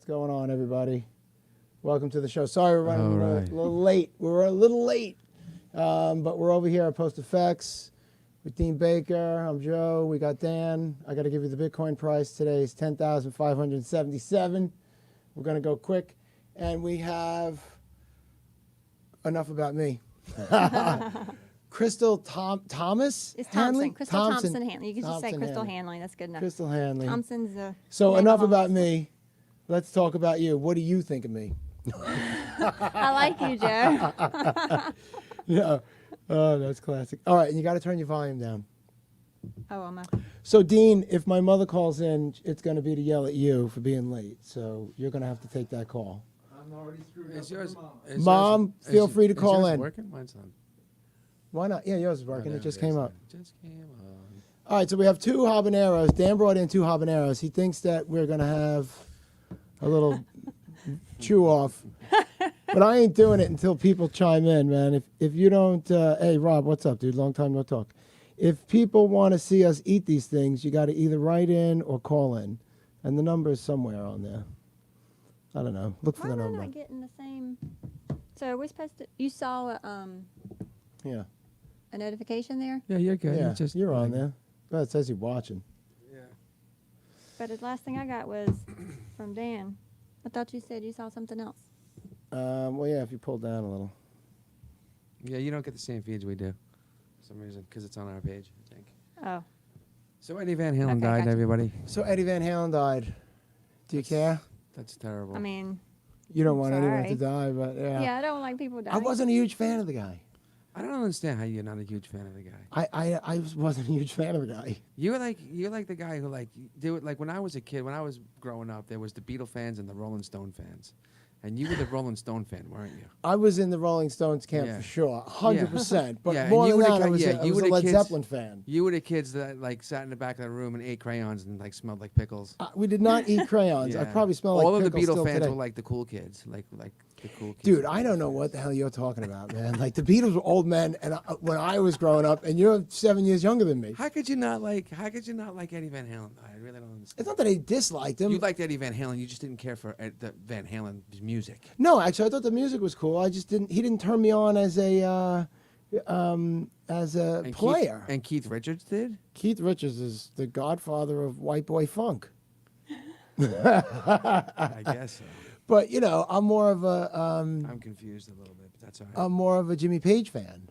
What's going on, everybody? Welcome to the show. Sorry we're running All right. a little late. We were a little late, but we're over here at Post Effects with Dean Baker. I'm Joe. We got Dan. I got to give you the Bitcoin price. Today is 10,577. We're going to go quick, and we have enough about me. Crystal Thomas? It's Hanley? Thompson. Crystal Thompson Hanley. You can just say Thompson Crystal Hanley. Hanley. That's good enough. Crystal Hanley. Thompson's a. So name enough of about almost- me. Let's talk about you. What do you think of me? I like you, Joe. Yeah. Oh, that's classic. All right, and you got to turn your volume down. Oh, I'm a. So, Dean, if my mother calls in, it's going to be to yell at you for being late. So you're going to have to take that call. I'm already screwed Is up yours, with is Mom, yours- feel is- free to is call yours in. Working? Mine's not. Why not? Yeah, yours is Oh, working. there It just is. came up. Just came on. All right, so we have two habaneros. Dan brought in two habaneros. He thinks that we're going to have a little chew off. But I ain't doing it until people chime in, man. If you don't, hey, Rob, what's up, dude? Long time no talk. If people want to see us eat these things, you got to either write in or call in. And the number is somewhere on there. I don't know. Look for Why the am I number. not getting the same? So we're supposed to. You saw Yeah. a notification there, Yeah, you're good. Yeah, It's just you're on there. Well, it says you're watching. Yeah. but the last thing I got was from Dan. I thought you said you saw something else. Well, yeah, if you pull down a little. Yeah, you don't get the same feeds we do, for some reason, because it's on our page, I think. Oh, So Eddie Van Halen Okay, died, gotcha. everybody. So Eddie Van Halen died. Do you care? That's terrible. I mean, You don't want anyone to Sorry. die, but yeah. yeah, I don't like people dying. I wasn't a huge fan of the guy. I don't understand how you're not a huge fan of the guy. I wasn't a huge fan of the guy. You're like the guy who do it like when I was a kid, when I was growing up, there was the Beatle fans and the Rolling Stone fans. And you were the Rolling Stone fan, weren't you? I was in the Rolling Stones camp Yeah. for sure, 100%. But Yeah, and more you than were the that, I guy- was, yeah, I you was were a the Led kids- Zeppelin fan. You were the kids that like sat in the back of the room and ate crayons and like smelled like pickles. We did not eat crayons. I Yeah. probably smell like all of the pickles Beatle still fans today. were like the cool kids, like the cool kids. Dude, I don't know what the hell you're talking about, man. Like the Beatles were old men, and when I was growing up, and you're 7 years younger than me. How could you not like Eddie Van Halen? I really don't understand. It's not that I disliked him. You liked Eddie Van Halen, you just didn't care for the Van Halen's music. No, actually, I thought the music was cool. I just didn't. He didn't turn me on as a And player. Keith Richards did? Keith Richards is the godfather of white boy funk. I guess so. But you know, I'm more of a I'm confused a little bit, but that's all right. I'm more of a Jimmy Page fan.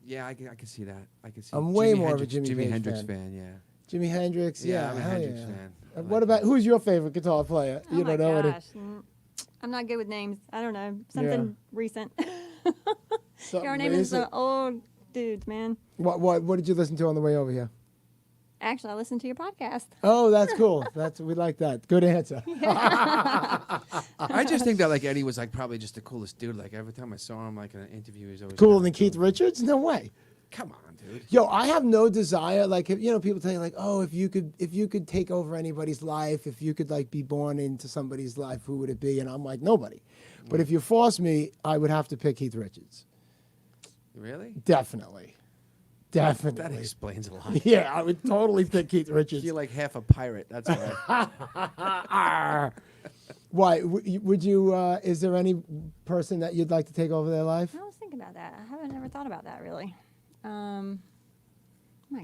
Yeah, I can see that. I can see. I'm way Jimi more of a Hendrix- Jimi Page Hendrix fan. fan. Yeah. Jimi Hendrix, Yeah, I'm a hell Hendrix yeah. fan. I What like about who's your favorite guitar player? Oh You my don't know any. gosh. I'm not good with names. I don't know. Something recent. Something Your name is recent? the old dudes, man. What did you listen to on the way over here? Actually, I listened to your podcast. Oh, that's cool. We like that. Good answer. I just think that like Eddie was like probably just the coolest dude. Like every time I saw him like in an interview, he was always Cooler kinda than Keith cool. Richards? No way. Come on, dude. Yo, I have no desire. Like, you know, people tell you like, oh, if you could take over anybody's life, if you could like be born into somebody's life, who would it be? And I'm like, nobody. But if you force me, I would have to pick Keith Richards. Really? Definitely. That Definitely. explains a lot. Yeah, I would totally pick Keith Richards. You're like half a pirate. That's why. Why would you? Is there any person that you'd like to take over their life? I was thinking about that. I haven't ever thought about that really. My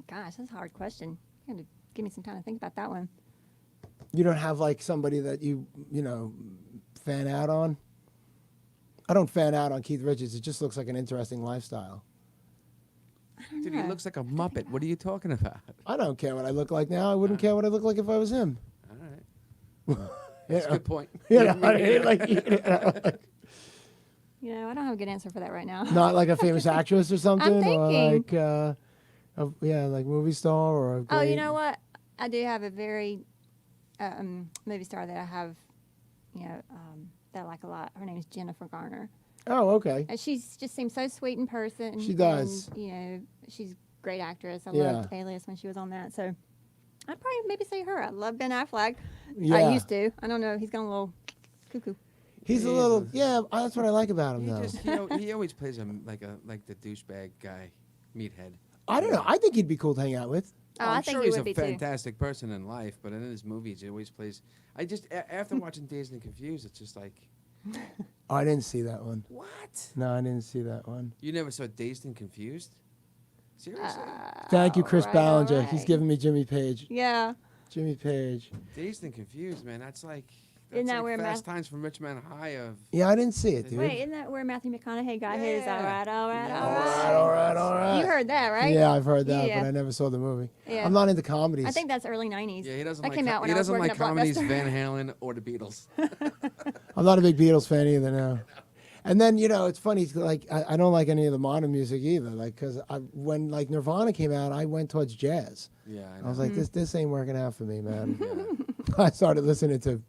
gosh, that's a hard question. You had to give me some time to think about that one. You don't have like somebody that you know fan out on. I don't fan out on Keith Richards. It just looks like an interesting lifestyle. Dude, he looks like a muppet. What are you talking about? I don't care what I look like now. I wouldn't care what I look like if I was him. All right. That's a Yeah. good point. You know, I mean, like, you know, like, You know, I don't have a good answer for that right now. not like a famous actress or something, or thinking. like like movie star or. A Oh, you great- know what? I do have a very movie star that I have, that I like a lot. Her name is Jennifer Garner. Oh, okay. And she's just seems so sweet in person. She does. And, you know, she's a great actress. I Yeah. loved Alias when she was on that. So I'd probably maybe say her. I love Ben Affleck. Yeah. I used to. I don't know. He's gone a little cuckoo. He's a He little. is. Yeah, that's what I like about him, He though. just he always plays him like the douchebag guy, meathead. I don't know. I think he'd be cool to hang out with. Oh, I'm I think sure he he's would a be too. fantastic person in life, but in his movies, he always plays. I just after watching Dazed and Confused, it's just like, Oh, I didn't see that one. what? No, I didn't see that one. You never saw Dazed and Confused? Seriously? Thank you, Chris Alright, Ballinger. He's alright. giving me Jimmy Page. Yeah. Jimmy Page. Dazed and Confused, man. That's like. Isn't That's that like where Fast Math- Times from Rich Man High of. Yeah, I didn't see it, dude. Wait, isn't that where Matthew McConaughey got his? Yeah. All right, all right, all All right. right, all right, all right. You heard that, right? Yeah, I've heard that, Yeah. but I never saw the movie. Yeah. I'm not into comedies. I think that's early '90s. Yeah, he doesn't that like. came out when he I was doesn't working like at comedies, Blockbuster. Van Halen or the Beatles. I'm not a big Beatles fan either now. And then it's funny. Like I don't like any of the modern music either. Like because when like Nirvana came out, I went towards jazz. Yeah, I know. I was like, this ain't working out for me, man. Yeah. I started listening to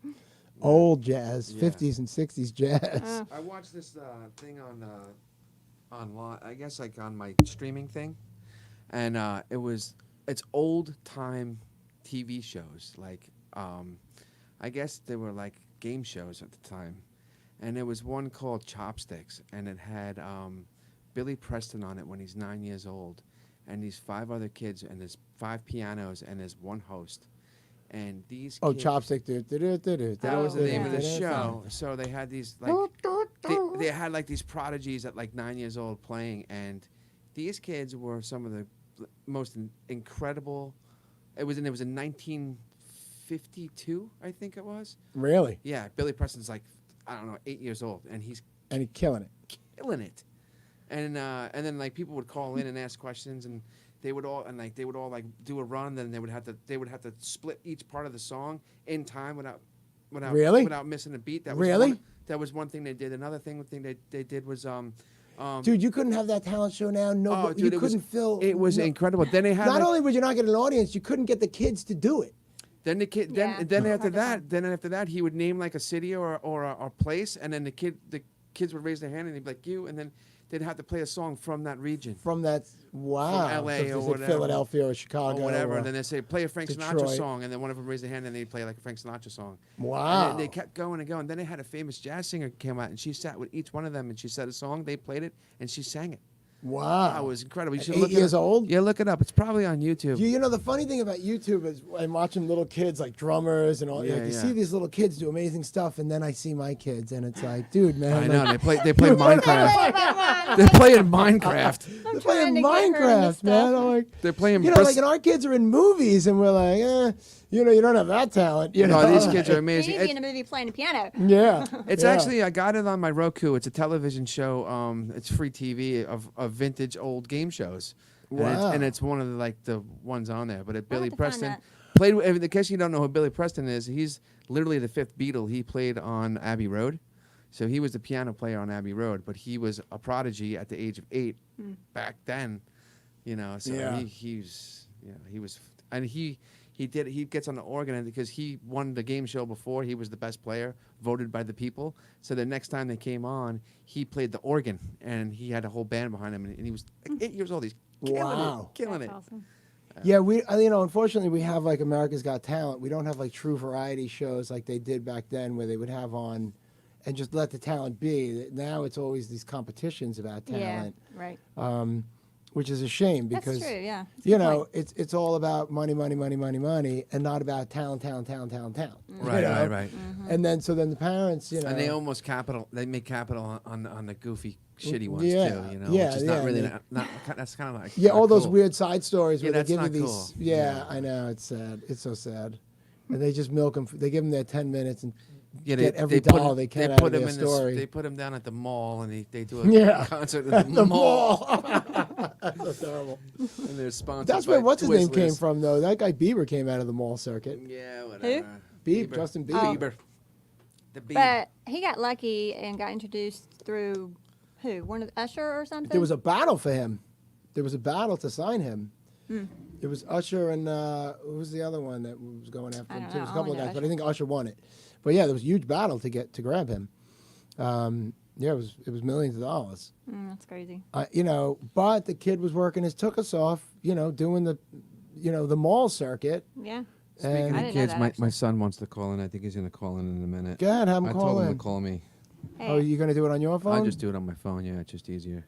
old jazz, Yeah. 50s and 60s jazz. I watched this thing on online. I guess like on my streaming thing, and it's old time TV shows. Like I guess they were like game shows at the time, and there was one called Chopsticks, and it had Billy Preston on it when he's 9 years old, and these 5 other kids, and there's 5 pianos, and there's one host. And these Oh, kids, chopstick, dude. that was the name of the yeah. show. So they had these like they had like these prodigies at like 9 years old playing, and these kids were some of the most incredible. It was in 1952, I think it was. Really? Yeah, Billy Preston's like, I don't know, 8 years old, and he's And he's killing it. killing it. And then like people would call in and ask questions, and they would all like do a run. Then they would have to split each part of the song in time without Really? without missing a beat. That was Really? that was one thing they did. Another thing they did was Dude, you couldn't have that talent show now. No, oh, dude, you couldn't fill. It was no- incredible. Then they had Not like, only would you not get an audience, you couldn't get the kids to do it. then the kid Yeah, then it's after hard to that then after that he would name like a city or a place, and then the kids would raise their hand and they'd be like you, and then they'd have to play a song from that region. From that, wow. From LA So if they or said whatever. Philadelphia or Chicago Or whatever, or- and then they say play a Frank Sinatra Detroit. song, and then one of them raised their hand and they'd play like a Frank Sinatra song. Wow. And they kept going and going. Then they had a famous jazz singer came out, and she sat with each one of them, and she said a song, they played it, and she sang it. Wow. That was incredible. You At should 8 look it years up. old? Yeah, look it up. It's probably on YouTube. You know, the funny thing about YouTube is I'm watching little kids like drummers and all. Yeah, like, you yeah. see these little kids do amazing stuff, and then I see my kids, and it's like, dude, man. I like, know they play Minecraft. They're playing Minecraft. They're playing trying to get her into Minecraft, man. stuff. I'm like, They're playing. you know, like, and our kids are in movies, and we're like, you don't have that talent. You know, no, these kids are amazing. Maybe in a movie playing the piano. Yeah. It's yeah. actually I got it on my Roku. It's a television show. It's free TV of vintage old game shows. Wow. And it's one of the ones on there. But Billy to find Preston that. played. In case you don't know who Billy Preston is, he's literally the 5th Beatle. He played on Abbey Road, so he was the piano player on Abbey Road. But he was a prodigy at the age of 8 back then. You know, so Yeah. he was, and he gets on the organ, and because he won the game show before, he was the best player voted by the people. So the next time they came on, he played the organ, and he had a whole band behind him, and he was like 8 years old. He's Wow. killing That's it. awesome. Yeah, unfortunately, we have like America's Got Talent. We don't have like true variety shows like they did back then, where they would have on and just let the talent be. Now it's always these competitions about talent, Yeah, right. which is a shame because That's true. Yeah. That's a you good know point. it's all about money, and not about talent. Right, you know? right. And then the parents, you know, And they almost they make capital on the goofy, shitty ones Yeah, too. You know, yeah, which is yeah, not really and not that's kind of like yeah, not all those cool. weird side stories Yeah, where they that's give you not these. cool. Yeah, Yeah. I know it's sad. It's so sad. And they just milk them. They give them their 10 minutes and Yeah, get every put dollar him- they can they out put of him their in this- story. They put him down at the mall, and they do a Yeah. concert at the, the mall. mall. That's so terrible. And they're sponsored. That's by where what's his name came Twizzlers. from though. That guy Bieber came out of the mall circuit. Yeah, whatever. Bieber, Justin Bieber. Bieber. The Bieber. But he got lucky and got introduced through who? One of Usher or something? There was a battle for him. There was a battle to sign him. Hmm. It was Usher and who was the other one that was going after I him? don't There was a know. couple I of only guys, know but I think Usher won it. But yeah, there was a huge battle to grab him. Yeah, it was millions of dollars. That's crazy. You know, but the kid was working his took us off. You know, doing the mall circuit. Yeah. Speaking and- of I didn't know kids, that, my actually. son wants to call in. I think he's going to call in a minute. Go ahead, have him I call told him in. to call me. Hey, Oh, you gonna do it on your phone? I'll just do it on my phone. Yeah, it's just easier.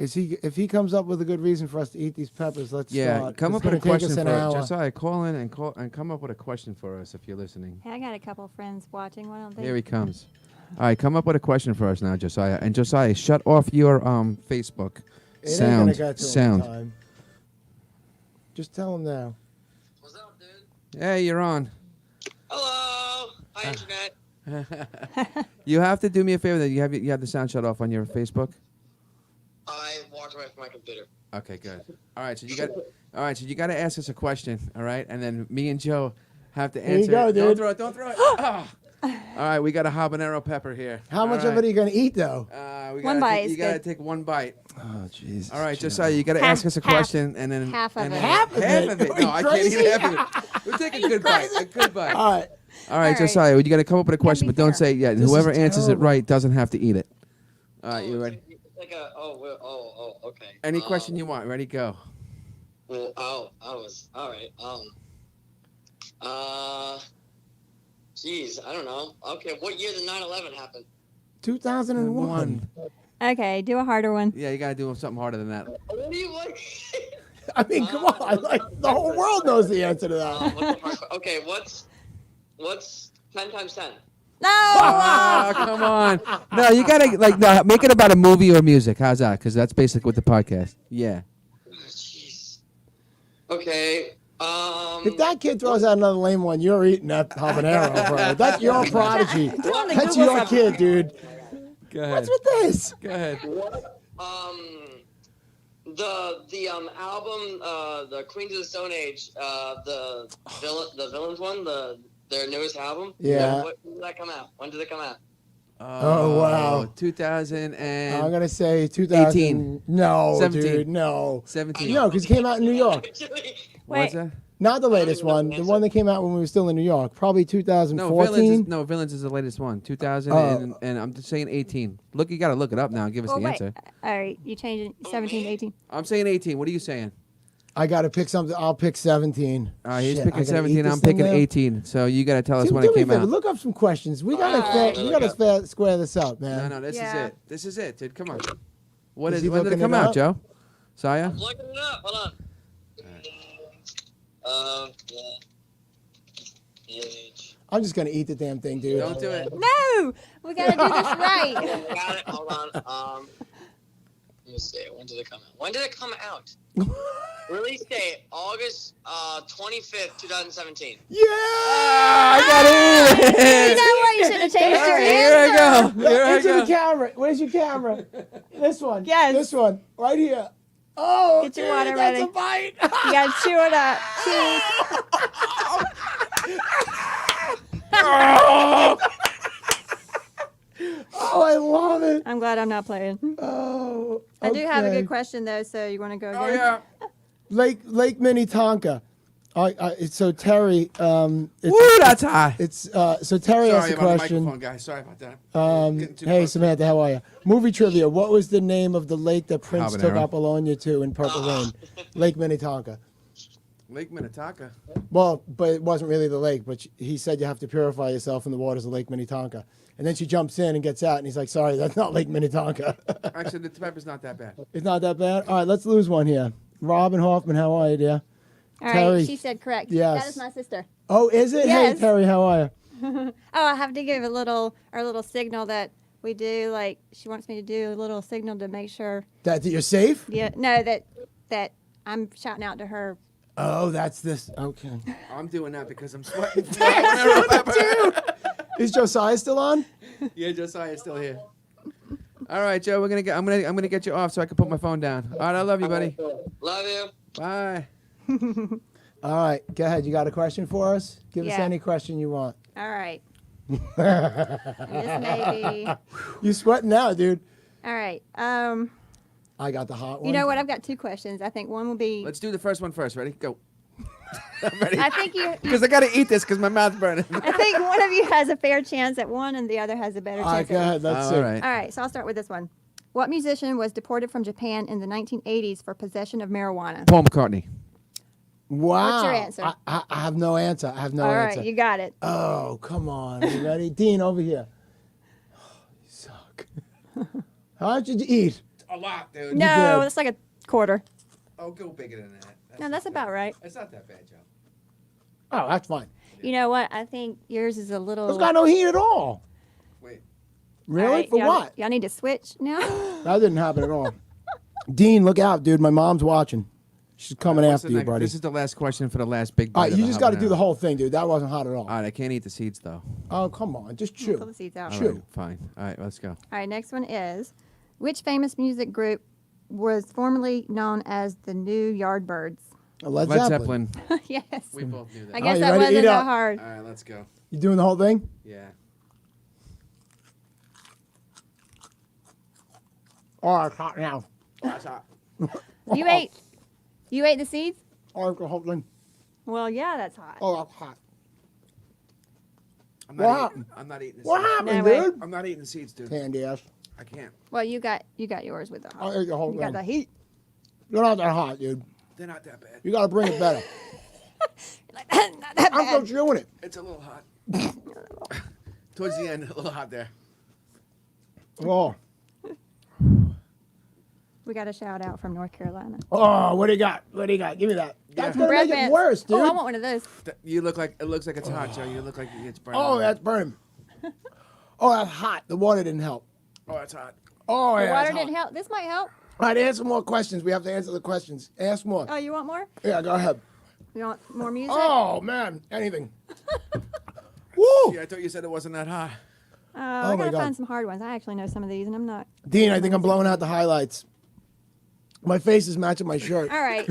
If he comes up with a good reason for us to eat these peppers, let's Yeah, start. come It's up with a gonna take us question an for hour. Josiah. Call in and come up with a question for us if you're listening. Hey, I got a couple of friends watching. Why don't they? Here he comes. All right, come up with a question for us now, Josiah. And Josiah, shut off your Facebook. It ain't Sound. gonna get to him in Sound. time. Just tell him now. What's up, dude? Hey, you're on. Hello. Hi, internet. You have to do me a favor. That you have the sound shut off on your Facebook. I walked away from my computer. Okay, good. All right, so you got to ask us a question. All right, and then me and Joe have to Here you answer. go, it. dude. Don't throw it. Ah. All right, we got a habanero pepper here. How much All of it are you gonna eat, though? We One gotta bite take- is You got to good. take one bite. Oh, Jesus. All right, Josiah, you got to Half- ask us a half- question, and then half of and it. then- Half of half it? of it. Are No, you I can't eat crazy? half of it. We'll take a good bite. A good bite. All right. All right, right. Josiah, you got to come up with a question, be but don't fair. say it yet. This Whoever is answers it terrible. right doesn't have to eat it. All right, you it's ready? like- It's like a okay. Any question you want? Ready? Go. Well, I was all right. Geez, I don't know. Okay, what year did 9/11 happen? 2001. Okay, do a harder one. Yeah, you got to do something harder than that. What do you like? I mean, come on. Like, the whole world knows the answer to that. Okay, what's 10 times 10? No. Oh, come on. No, you got to make it about a movie or music. How's that? Because that's basically what the podcast. Yeah. Jeez. Okay. If that kid throws out another lame one, you're eating that habanero, bro. That's your prodigy. on the That's Google your kid, dude. Go ahead. What's with this? Go ahead. The album, the Queens of the Stone Age, the Villains one, their newest album. Yeah. When did that come out? When did it come out? Oh, wow. 2000 and I'm going to say 2000. 18. No, 17. dude, no. 17. No, because it came out in New York. Actually, What's Wait. that? Not the latest one. The one that came out when we were still in New York. Probably No, 2014. Villains is the latest one. 2000 Oh. and I'm just saying 18. Look, you got to look it up now and give us Well, the wait. answer. All right, you changed it 17, 18. I'm saying 18. What are you saying? I got to pick something. I'll pick 17. He's Shit, I picking gotta eat 17. this I'm thing picking now? 18. So you got to tell us Dude, when do it me a came favor, out. Look up some questions. We gotta square this up, man. No, this Yeah. is it. This is it, dude. Come on. When Is did he it looking come it out, up? Joe? Saya? looking it up. Hold on. Age. I'm just gonna eat the damn thing, dude. Don't do it. No, we gotta do this right. Got it. Hold on. Let me see. When did it come out? When did it come out? Release date August 25th, 2017. Yeah! I got You it. know what? You should have changed your Here I answer. go. Here I Into the go. camera. Where's your camera? This one. Yes. This one. Right here. Oh, Get your dude, water that's ready. a bite. You gotta chew it up. Chew. Oh, I love it. I'm glad I'm not playing. Oh, I do have a okay. good question though, so you want to go again? Oh, yeah. Lake Minnetonka. So Terry, Woo, that's high. it's so Terry asked Sorry a about the question. microphone, guys. Sorry about that. Getting too Hey close. Samantha, how are you? Movie trivia. What was the name of the lake that Prince took Habanero. Apollonia to in Purple Rain? Lake Minnetonka. Lake Minnetonka. Well, but it wasn't really the lake. But he said you have to purify yourself in the waters of Lake Minnetonka. And then she jumps in and gets out, and he's like, "Sorry, that's not Lake Minnetonka. Actually, the pepper's not that bad. It's not that bad." All right, let's lose one here. Robin Hoffman, how are you, dear? All right, Terry. she said correct. Yes. That is my sister. Oh, is it? Hey, Yes. Terry, how are you? Oh, I have to give our little signal that we do. Like she wants me to do a little signal to make sure. That you're safe? Yeah, no, that I'm shouting out to her. Oh, that's this. Okay. I'm doing that because I'm sweating. from the habanero pepper. Is Josiah still on? Yeah, Josiah's still here. All right, Joe. I'm gonna get you off so I can put my phone down. All right, I love you, buddy. Love you. Bye. All right, go ahead. You got a question for us? Give us Yeah. any question you want. All right. This may be. You sweating now, dude. All right. I got the hot one. You know what? I've got two questions. I think one will be. Let's do the first one first. Ready? Go. I'm ready. I think you. Because I gotta eat this because my mouth's burning. I think one of you has a fair chance at one, and the other has a better All right, chance. go at ahead. Let's see. All right. All right. So I'll start with this one. What musician was deported from Japan in the 1980s for possession of marijuana? Paul McCartney. Wow. What's your answer? I have no answer. I have no All answer. right, you got it. Oh, come on. Are you ready? Dean, over here. Oh, you suck. How much did you eat? a lot, dude. No, did. that's like a quarter. Oh, go bigger than that. No, that's not about bad. right. It's not that bad, Joe. Oh, that's fine. You know what? I think yours is a little. It's got no heat at all. Wait. Really? All right, For y'all- what? Y'all need to switch now. That didn't happen at all. Dean, look out, dude. My mom's watching. She's coming What's after the you, next- buddy. This is the last question for the last big bite. All right, of you the just got to do habanero. the whole thing, dude. That wasn't hot at all. All right, I can't eat the seeds though. Oh, come on. Just Pull chew. the seeds out. All Chew. right, fine. All right, let's go. All right, next one is which famous music group was formerly known as the New Yardbirds? Led Led Zeppelin. Zeppelin. Yes. We both knew that. I guess you that ready to wasn't eat that up? hard. All right, let's go. You doing the whole thing? Yeah. Oh, it's hot now. That's hot. You ate the seeds? Oh, it's the whole thing. Well, yeah, that's hot. Oh, that's hot. I'm What not happened? eating. I'm not eating the What seeds. happened, No, wait. dude? I'm not eating the seeds, dude. Candy ass. I can't. Well, you got yours with the hot. I ate the whole You thing. got the heat. You're not that hot, dude. They're not that bad. You got to bring it better. Not that I'm still bad. chewing it. It's a little hot. Towards the end, a little hot there. Oh. We got a shout out from North Carolina. Oh, what do you got? What do you got? Give me that. That's Yeah. going to Bread make it Vance. worse, dude. Oh, I want one of those. You look like it looks like it's hot, Joe. You look like it's burning. Oh, that's burning. Oh, that's hot. The water didn't help. Oh, that's hot. Oh, The yeah. water it's hot. didn't help. This might help. All right, answer more questions. We have to answer the questions. Ask more. Oh, you want more? Yeah, go ahead. You want more music? Oh, man. Anything. Woo! Yeah, I thought you said it wasn't that hot. Oh, I my gotta God. find some hard ones. I actually know some of these, and I'm not. Dean, I think I'm blowing out the highlights. My face is matching my shirt. All right.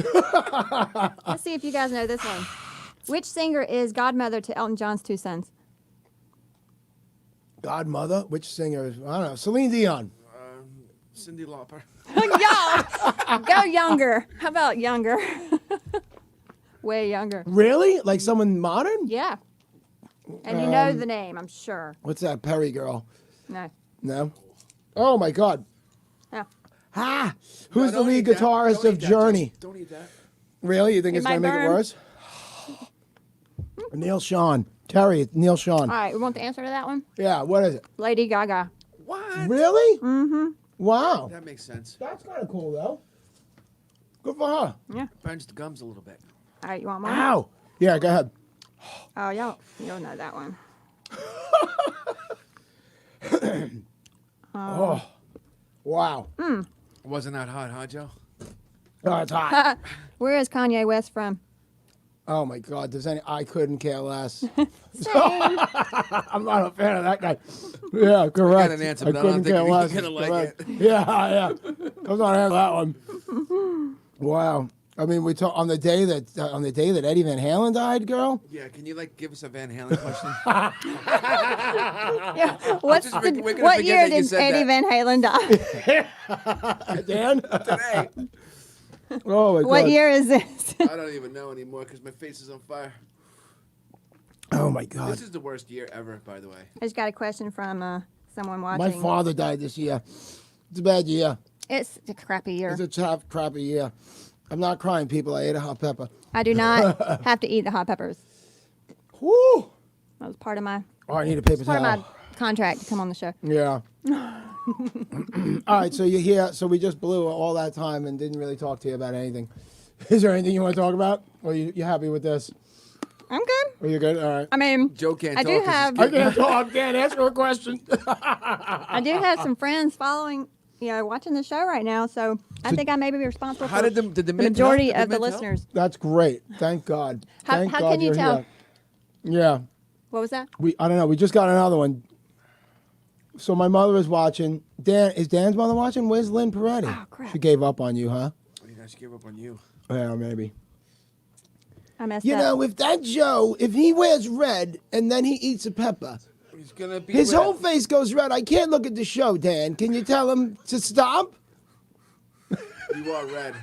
Let's see if you guys know this one. Which singer is godmother to Elton John's two sons? Godmother? Which singer is, I don't know, Celine Dion. Cindy Lauper. Yo, go younger. How about younger? Way younger. Really? Like someone modern? Yeah. And you know the name, I'm sure. What's that Perry girl? No. No? Oh, my God. No. Ah! Who's No, the don't lead eat that. guitarist Don't of eat that, Journey? Joe. Don't eat that. Really? You think It it's going might to make it burn. worse? Neil Sean. Terry, it's Neil Sean. All right, we want the answer to that one? Yeah, what is it? Lady Gaga. What? Really? Mm-hmm. Wow. That makes sense. That's kind of cool, though. Good for her. Yeah. Burns the gums a little bit. All right, you want more? Ow. Yeah, go ahead. Oh, you'll know that one. Oh. Wow. Wasn't that hot, huh, Joe? Oh, it's hot. Where is Kanye West from? Oh, my God. I couldn't care less. Same. I'm not a fan of that guy. Yeah, correct. an answer, I but I don't couldn't think care you're less. gonna like Correct. it. Yeah. I'm not having that one. Wow. I mean, we talk on the day that Eddie Van Halen died, girl. Yeah, can you give us a Van Halen question? Yeah. What's just- we're gonna what forget year that you did said Eddie that. Van Halen die? Dan. Today. Oh my God. What year is this? I don't even know anymore because my face is on fire. Oh my God. This is the worst year ever, by the way. I just got a question from someone My watching. father died this year. It's a bad year. It's a crappy year. It's a tough, crappy year. I'm not crying, people. I ate a hot pepper. I do not have to eat the hot peppers. Whoo! That was part of my Oh, I need a paper part of towel. my contract to come on the show. Yeah. All right, so you're here. So we just blew all that time and didn't really talk to you about anything. Is there anything you want to talk about? Or you happy with this? I'm good. Or you good? All right. I mean, Joe can't I talk do 'cause he's have I can't talk. Can't answer a question. I do have some friends following, watching the show right now. So I think I may be responsible How for did the the mint majority help? of Did the mint help? listeners. That's great. Thank God. How- Thank how God can you you're tell? here. Yeah. What was that? I don't know. We just got another one. So my mother is watching. Is Dan's mother watching? Where's Lynn Peretti? Oh, crap. She gave up on you, huh? I should give up on you. Yeah, maybe. I messed You up. know, if he wears red and then he eats a pepper, He's gonna be his red. whole face goes red. I can't look at the show, Dan. Can you tell him to stop? You are red.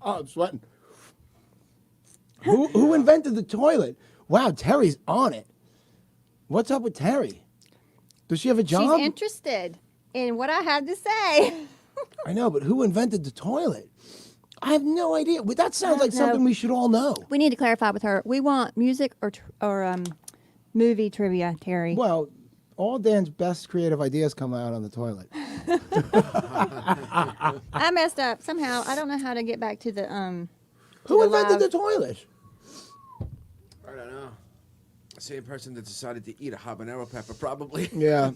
Oh, I'm sweating. Who invented the toilet? Wow, Terry's on it. What's up with Terry? Does she have a job? She's interested in what I had to say. I know, but who invented the toilet? I have no idea. But that sounds like know. something we should all know. We need to clarify with her. We want music or movie trivia, Terry. Well, All Dan's best creative ideas come out on the toilet. I messed up somehow. I don't know how to get back to the Who the invented live. the toilet? I don't know. Same person that decided to eat a habanero pepper, probably. Yeah.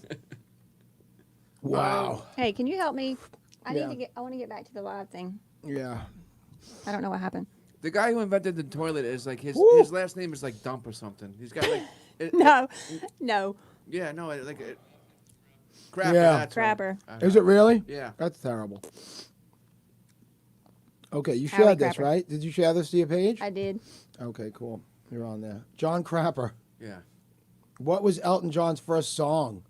Wow. Hey, can you help me? I Yeah. need to get. I want to get back to the live thing. Yeah. I don't know what happened. The guy who invented the toilet is like Woo. his last name is like Dump or something. He's got like No, no. yeah, no, like Crapper. Yeah. That's right. Crapper. Is it really? Yeah. That's terrible. Okay, you Howie shared this, Crapper. right? Did you share this to your page? I did. Okay, cool. You're on there. John Crapper. Yeah. What was Elton John's first song?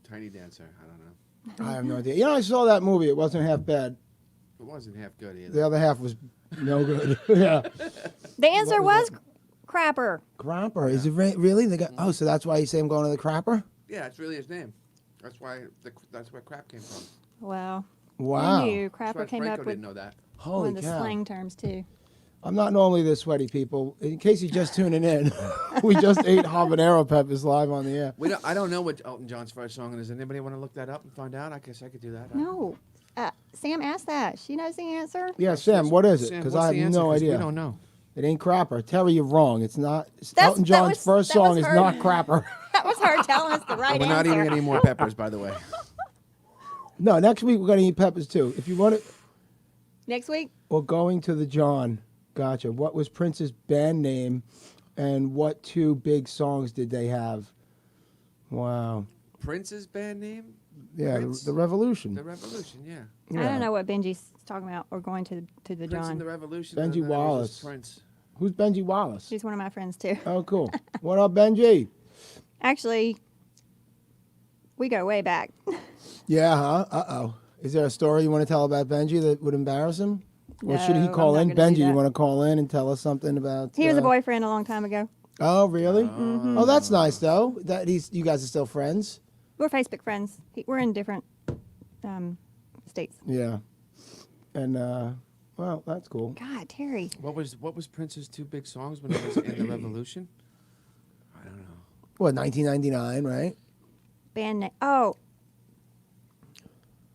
Tiny Dancer. I don't know. I have no idea. You know, I saw that movie. It wasn't half bad. It wasn't half good either. The other half was no good. Yeah. The answer was was Crapper. Crapper. Is it really? They got, oh, so that's why you say I'm going to the Crapper? Yeah, it's really his name. That's why that's where crap came from. Wow. Wow. I knew That's why Crapper came Franco up with didn't know that. one Holy of the cow. slang terms too. I'm not normally this sweaty, people. In case you're just tuning in, we just ate habanero peppers live on the air. I don't know what Elton John's first song is. Anybody want to look that up and find out? I guess I could do that. No. Sam asked that. She knows the answer. Yeah, Sam, what is it? Sam, Because what's I the have answer? no 'Cause idea. We don't know. It ain't Crapper. Terry, you're wrong. It's not. That's- Elton that John's was- first that was song is her. not Crapper. That was her telling us the right We're not answer. eating any more peppers, by the way. No, next week we're going to eat peppers too. If you want it, Next week, we're going to the John. Gotcha. What was Prince's band name and what two big songs did they have? Wow. Prince's band name? Yeah, Prince? the Revolution. The Revolution, yeah. I Yeah. don't know what Benji's talking about. We're going to the Prince and John. the Revolution. Benji and then it was Wallace. just Prince. Who's Benji Wallace? She's one of my friends too. Oh, cool. What up, Benji? Actually, we go way back. Yeah, huh? Uh-oh. Is there a story you want to tell about Benji that would embarrass him? Or should he No, call I'm in? not gonna do Benji, you that. want to call in and tell us something about... He was a boyfriend a long time ago. Oh, really? Mm-hmm. Oh, that's nice, though. That you guys are still friends? We're Facebook friends. We're in different states. Yeah. And, well, that's cool. God, Terry. What was Prince's two big songs when he was in the Revolution? I don't know. What, 1999, right? Band name. Oh,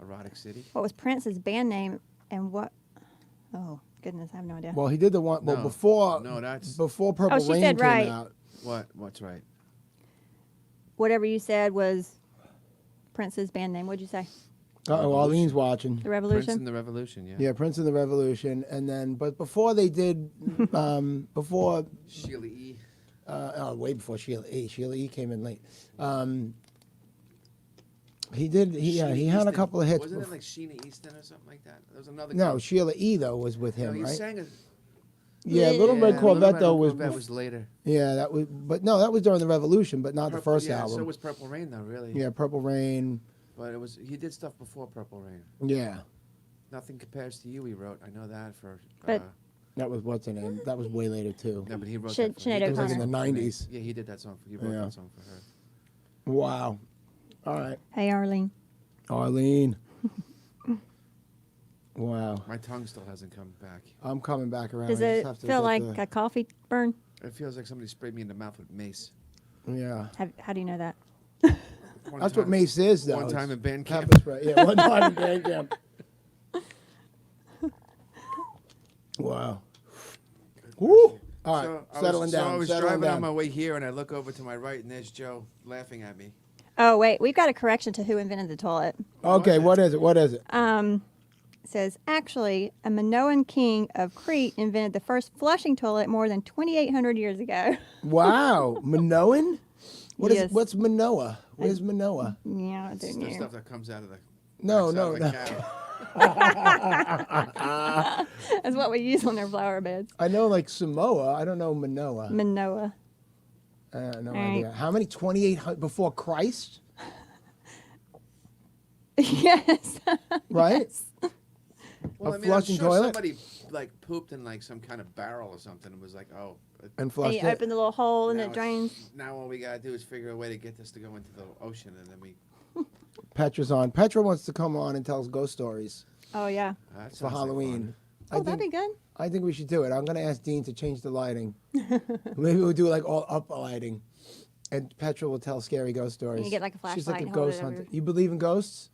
Erotic City? what was Prince's band name and what? Oh, goodness, I have no idea. Well, he did the one... Well, No. before... No, that's Before Purple Oh, she Rain said came right. out. what's right. Whatever you said was Prince's band name. What'd you say? Uh-oh, Arlene's watching. The Prince Revolution? and the Revolution, yeah. Yeah, Prince and the Revolution. And then... But before they did... before... Sheila E. way before Sheila E. Sheila E. came in late. He did. He had a Easton. couple of hits. Wasn't it bef- like Sheena Easton or something like that? There was another. no, girl. Sheila E. though was with No, him, he right? sang a. Yeah, Little Yeah, Red Little Corvette Red though was. Corvette was later. Yeah, that was. But no, that was during the Revolution, but not the Purple- first yeah, album. So was Purple Rain though, really. Yeah, Purple Rain. But it was he did stuff before Purple Rain. Yeah, Nothing compares to you. He wrote. I know that for. But- that was what's her name. That was way later too. No, but he wrote Sinead that. For, he did It was like that in the song for Sinead. '90s. Yeah, he did that song. He wrote Yeah. that song for her. Wow. All right, Hey, Arlene. Arlene. Wow, My tongue still hasn't come back. I'm coming back around. Does I just it have to feel get like the- a coffee burn? It feels like somebody sprayed me in the mouth with mace. Yeah, How do you know that? One that's what time- Mace is though. One time It's in band camp. pepper spray. Yeah, one time in band camp. Wow. Woo! All right, So settling down. So I was settling driving down. on my way here, and I look over to my right, and there's Joe laughing at me. Oh, wait. We've got a correction to who invented the toilet. Okay, what is it? What is it? It says, actually, a Minoan king of Crete invented the first flushing toilet more than 2,800 years ago. Wow, Minoan? What is? Yes. What's Manoa? Where's Manoa? Yeah, I It's didn't the know. stuff that comes out of the. No, backside no, of no. a cow. That's what we use on their flower beds. I know like Samoa. I don't know Manoa. Manoa. No All idea. right. How many? 2,800 before Christ, Yes. right? Well, A I mean, flushing I'm sure toilet? somebody like pooped in like some kind of barrel or something and was like, "Oh, And And flushed you it. open the little hole and now it it's- drains. Now all we gotta do is figure a way to get this to go into the ocean, and then we. Petra's on. Petra wants to come on and tell us ghost stories Oh, yeah. That for sounds like Halloween. Oh, that'd be good. I think we should do it. I'm going to ask Dean to change the lighting. Maybe we'll do like all up lighting. And Petra will tell scary ghost stories. you get, like, a She's flashlight like a and hold ghost it over hunter. your- You believe in ghosts?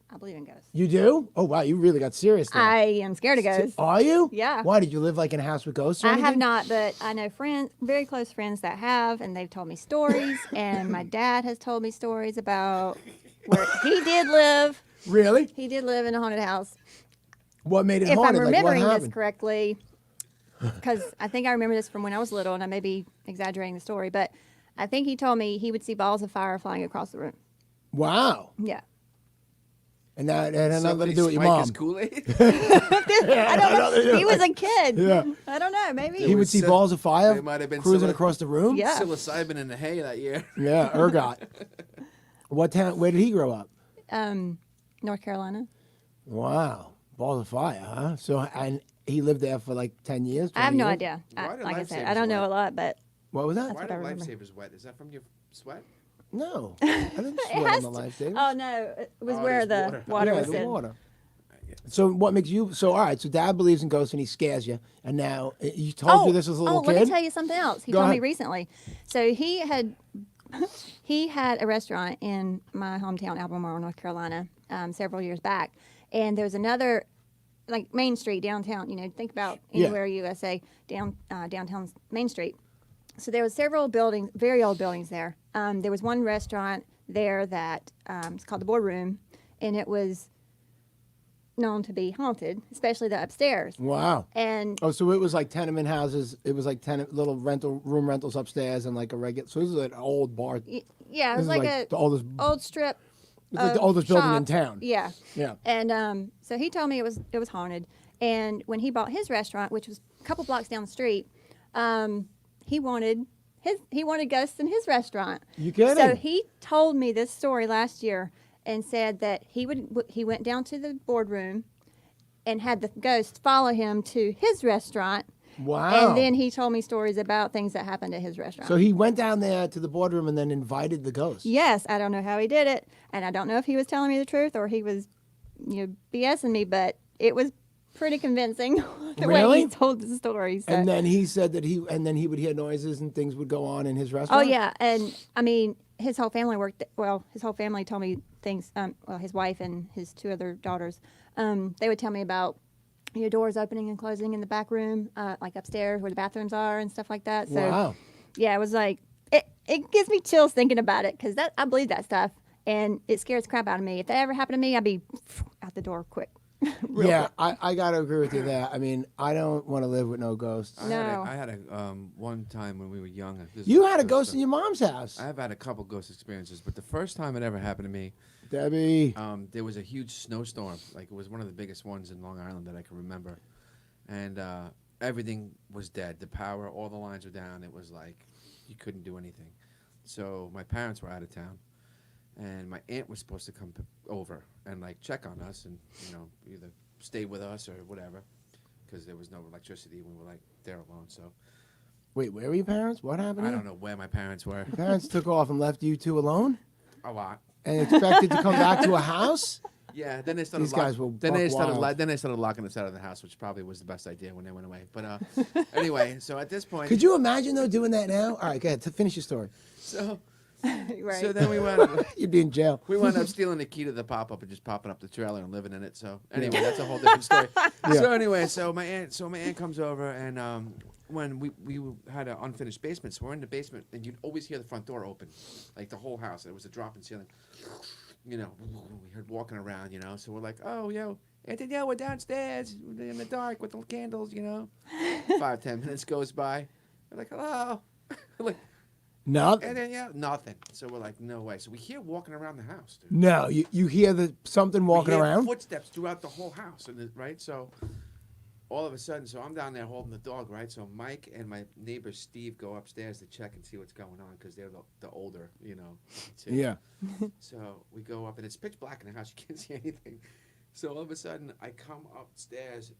I believe in ghosts. You do? Oh wow, you really got serious there. I am scared of ghosts. Are you? Yeah. Why did you live like in a house with ghosts? Or I have anything? not, but I know friends, very close friends that have, and they've told me stories. And my dad has told me stories about where he did live. Really? He did live in a haunted house. What made it If I'm haunted? Like, what remembering this happened? correctly, because I think I remember this from when I was little, and I may be exaggerating the story, but I think he told me he would see balls of fire flying across the room. Wow. Yeah. And that had nothing to Somebody do with your spike mom. his Kool-Aid. I don't know. He was a kid. Yeah. I don't know. Maybe. He would was see sil- balls of fire they might have been cruising psil- across the room. Yeah. Psilocybin in the hay that year. Yeah, ergot. What town? Where did he grow up? North Carolina. Wow, balls of fire, huh? So, and he lived there for like 10 years. I have 20 no years? idea. Why do Like I said, lifesavers I don't know wet? a lot, but What was that? That's Why what I do remember. lifesavers wet? Is that from your sweat? No, I didn't sweat on the lifesavers. Oh no, it was Oh, where there's the water. water yeah, was the in. water. So what makes you so all right? So Dad believes in ghosts and he scares you, and now you told you this as a little let me kid. tell you something else. He Go told me ahead. recently. So he had a restaurant in my hometown, Albemarle, North Carolina, several years back, and there's another like Main Street downtown. You know, think about Yeah. anywhere USA downtown Main Street. So there was several buildings, very old buildings there. There was one restaurant there that it's called the Boardroom, and it was known to be haunted, especially the upstairs. Wow. And Oh, so it was like tenement houses. It was like little room rentals upstairs and like a regular. So this is an old bar. yeah, it This was is like the oldest. old strip. It's like the of oldest building in shops. town. Yeah. Yeah. And so he told me it was haunted. And when he bought his restaurant, which was a couple blocks down the street, he wanted ghosts in his restaurant. You kidding? So he told me this story last year and said that he went down to the Boardroom and had the ghost follow him to his restaurant. Wow. And then he told me stories about things that happened at his restaurant. So he went down there to the Boardroom and then invited the ghost. Yes, I don't know how he did it, and I don't know if he was telling me the truth or he was, BSing me, but it was pretty convincing the way Really? he told the story. So. And then he said that he would hear noises and things would go on in his Oh restaurant. yeah, and I mean his whole family worked. Well, his whole family told me things. Well, his wife and his two other daughters. They would tell me about doors opening and closing in the back room, like upstairs where the bathrooms are and stuff like that. So Wow. yeah, it was like it gives me chills thinking about it because I believe that stuff and it scares the crap out of me. If that ever happened to me, I'd be out the door quick. Real Yeah, quick. I got to agree with you there. I mean, I don't want to live with no ghosts. No. I had a one time when we were young. this You was- had a this ghost was- in your mom's house. I've had a couple ghost experiences, but the first time it ever happened to me, Debbie. there was a huge snowstorm. Like it was one of the biggest ones in Long Island that I can remember, and everything was dead. The power, all the lines were down. It was like you couldn't do anything. So my parents were out of town, and my aunt was supposed to come over and like check on us and either stay with us or whatever, because there was no electricity. We were like there alone. So Wait, where were your parents? What happened? I here? don't know where my parents were. Your parents took off and left you two alone A lot. and expected to come back to a house? Yeah, then they started. These guys will then they buck started. wild. Then they started locking us out of the house, which probably was the best idea when they went away. But anyway, so at this point, Could you imagine, though, doing that now? All right, go ahead. Finish your story. So Right. so then we went. You'd be in jail. We wound up stealing the key to the pop up and just popping up the trailer and living in it. So anyway, that's a whole different story. Yeah. So anyway, so my aunt comes over and when we had an unfinished basement, so we're in the basement and you'd always hear the front door open, like the whole house. It was a drop in ceiling. We heard walking around, So we're like, oh, Aunt Danielle, we're downstairs in the dark with the candles, 5-10 minutes goes by. We're like, hello. Like, No, and then nothing. So we're like, no way. So we hear walking around the house, dude. no. You hear something walking We hear around? footsteps throughout the whole house, right? So all of a sudden, so I'm down there holding the dog, right? So Mike and my neighbor Steve go upstairs to check and see what's going on because they're the older, two. Yeah. So we go up and it's pitch black in the house. You can't see anything. So all of a sudden, I come upstairs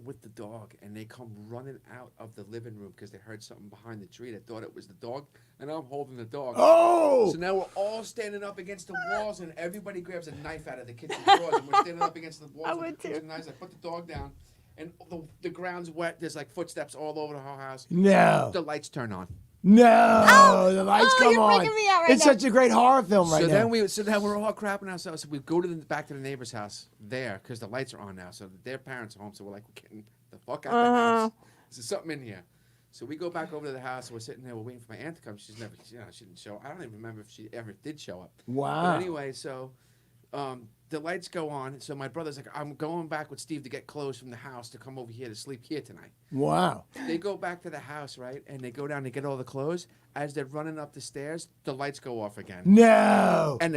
with the dog, and they come running out of the living room because they heard something behind the tree. They thought it was the dog, and I'm holding the dog. Oh! So now we're all standing up against the walls, and everybody grabs a knife out of the kitchen drawers, and we're standing up against the walls. I with would the too. knives. I put the dog down, and the ground's wet. There's like footsteps all over the whole house. No. The lights turn on. No, the lights oh, come you're on. freaking me out right It's now. such a great horror film right So now. then we're all crapping ourselves. So we go to the back to the neighbor's house there because the lights are on now. So their parents are home. So we're like, we're getting the fuck out of the house. There's something in here. So we go back over to the house. We're sitting there. We're waiting for my aunt to come. She's never, she didn't show. I don't even remember if she ever did show up. Wow. But anyway, so the lights go on. So my brother's like, I'm going back with Steve to get clothes from the house to come over here to sleep here tonight. Wow. They go back to the house, right? And they go down to get all the clothes. As they're running up the stairs, the lights go off again. No. And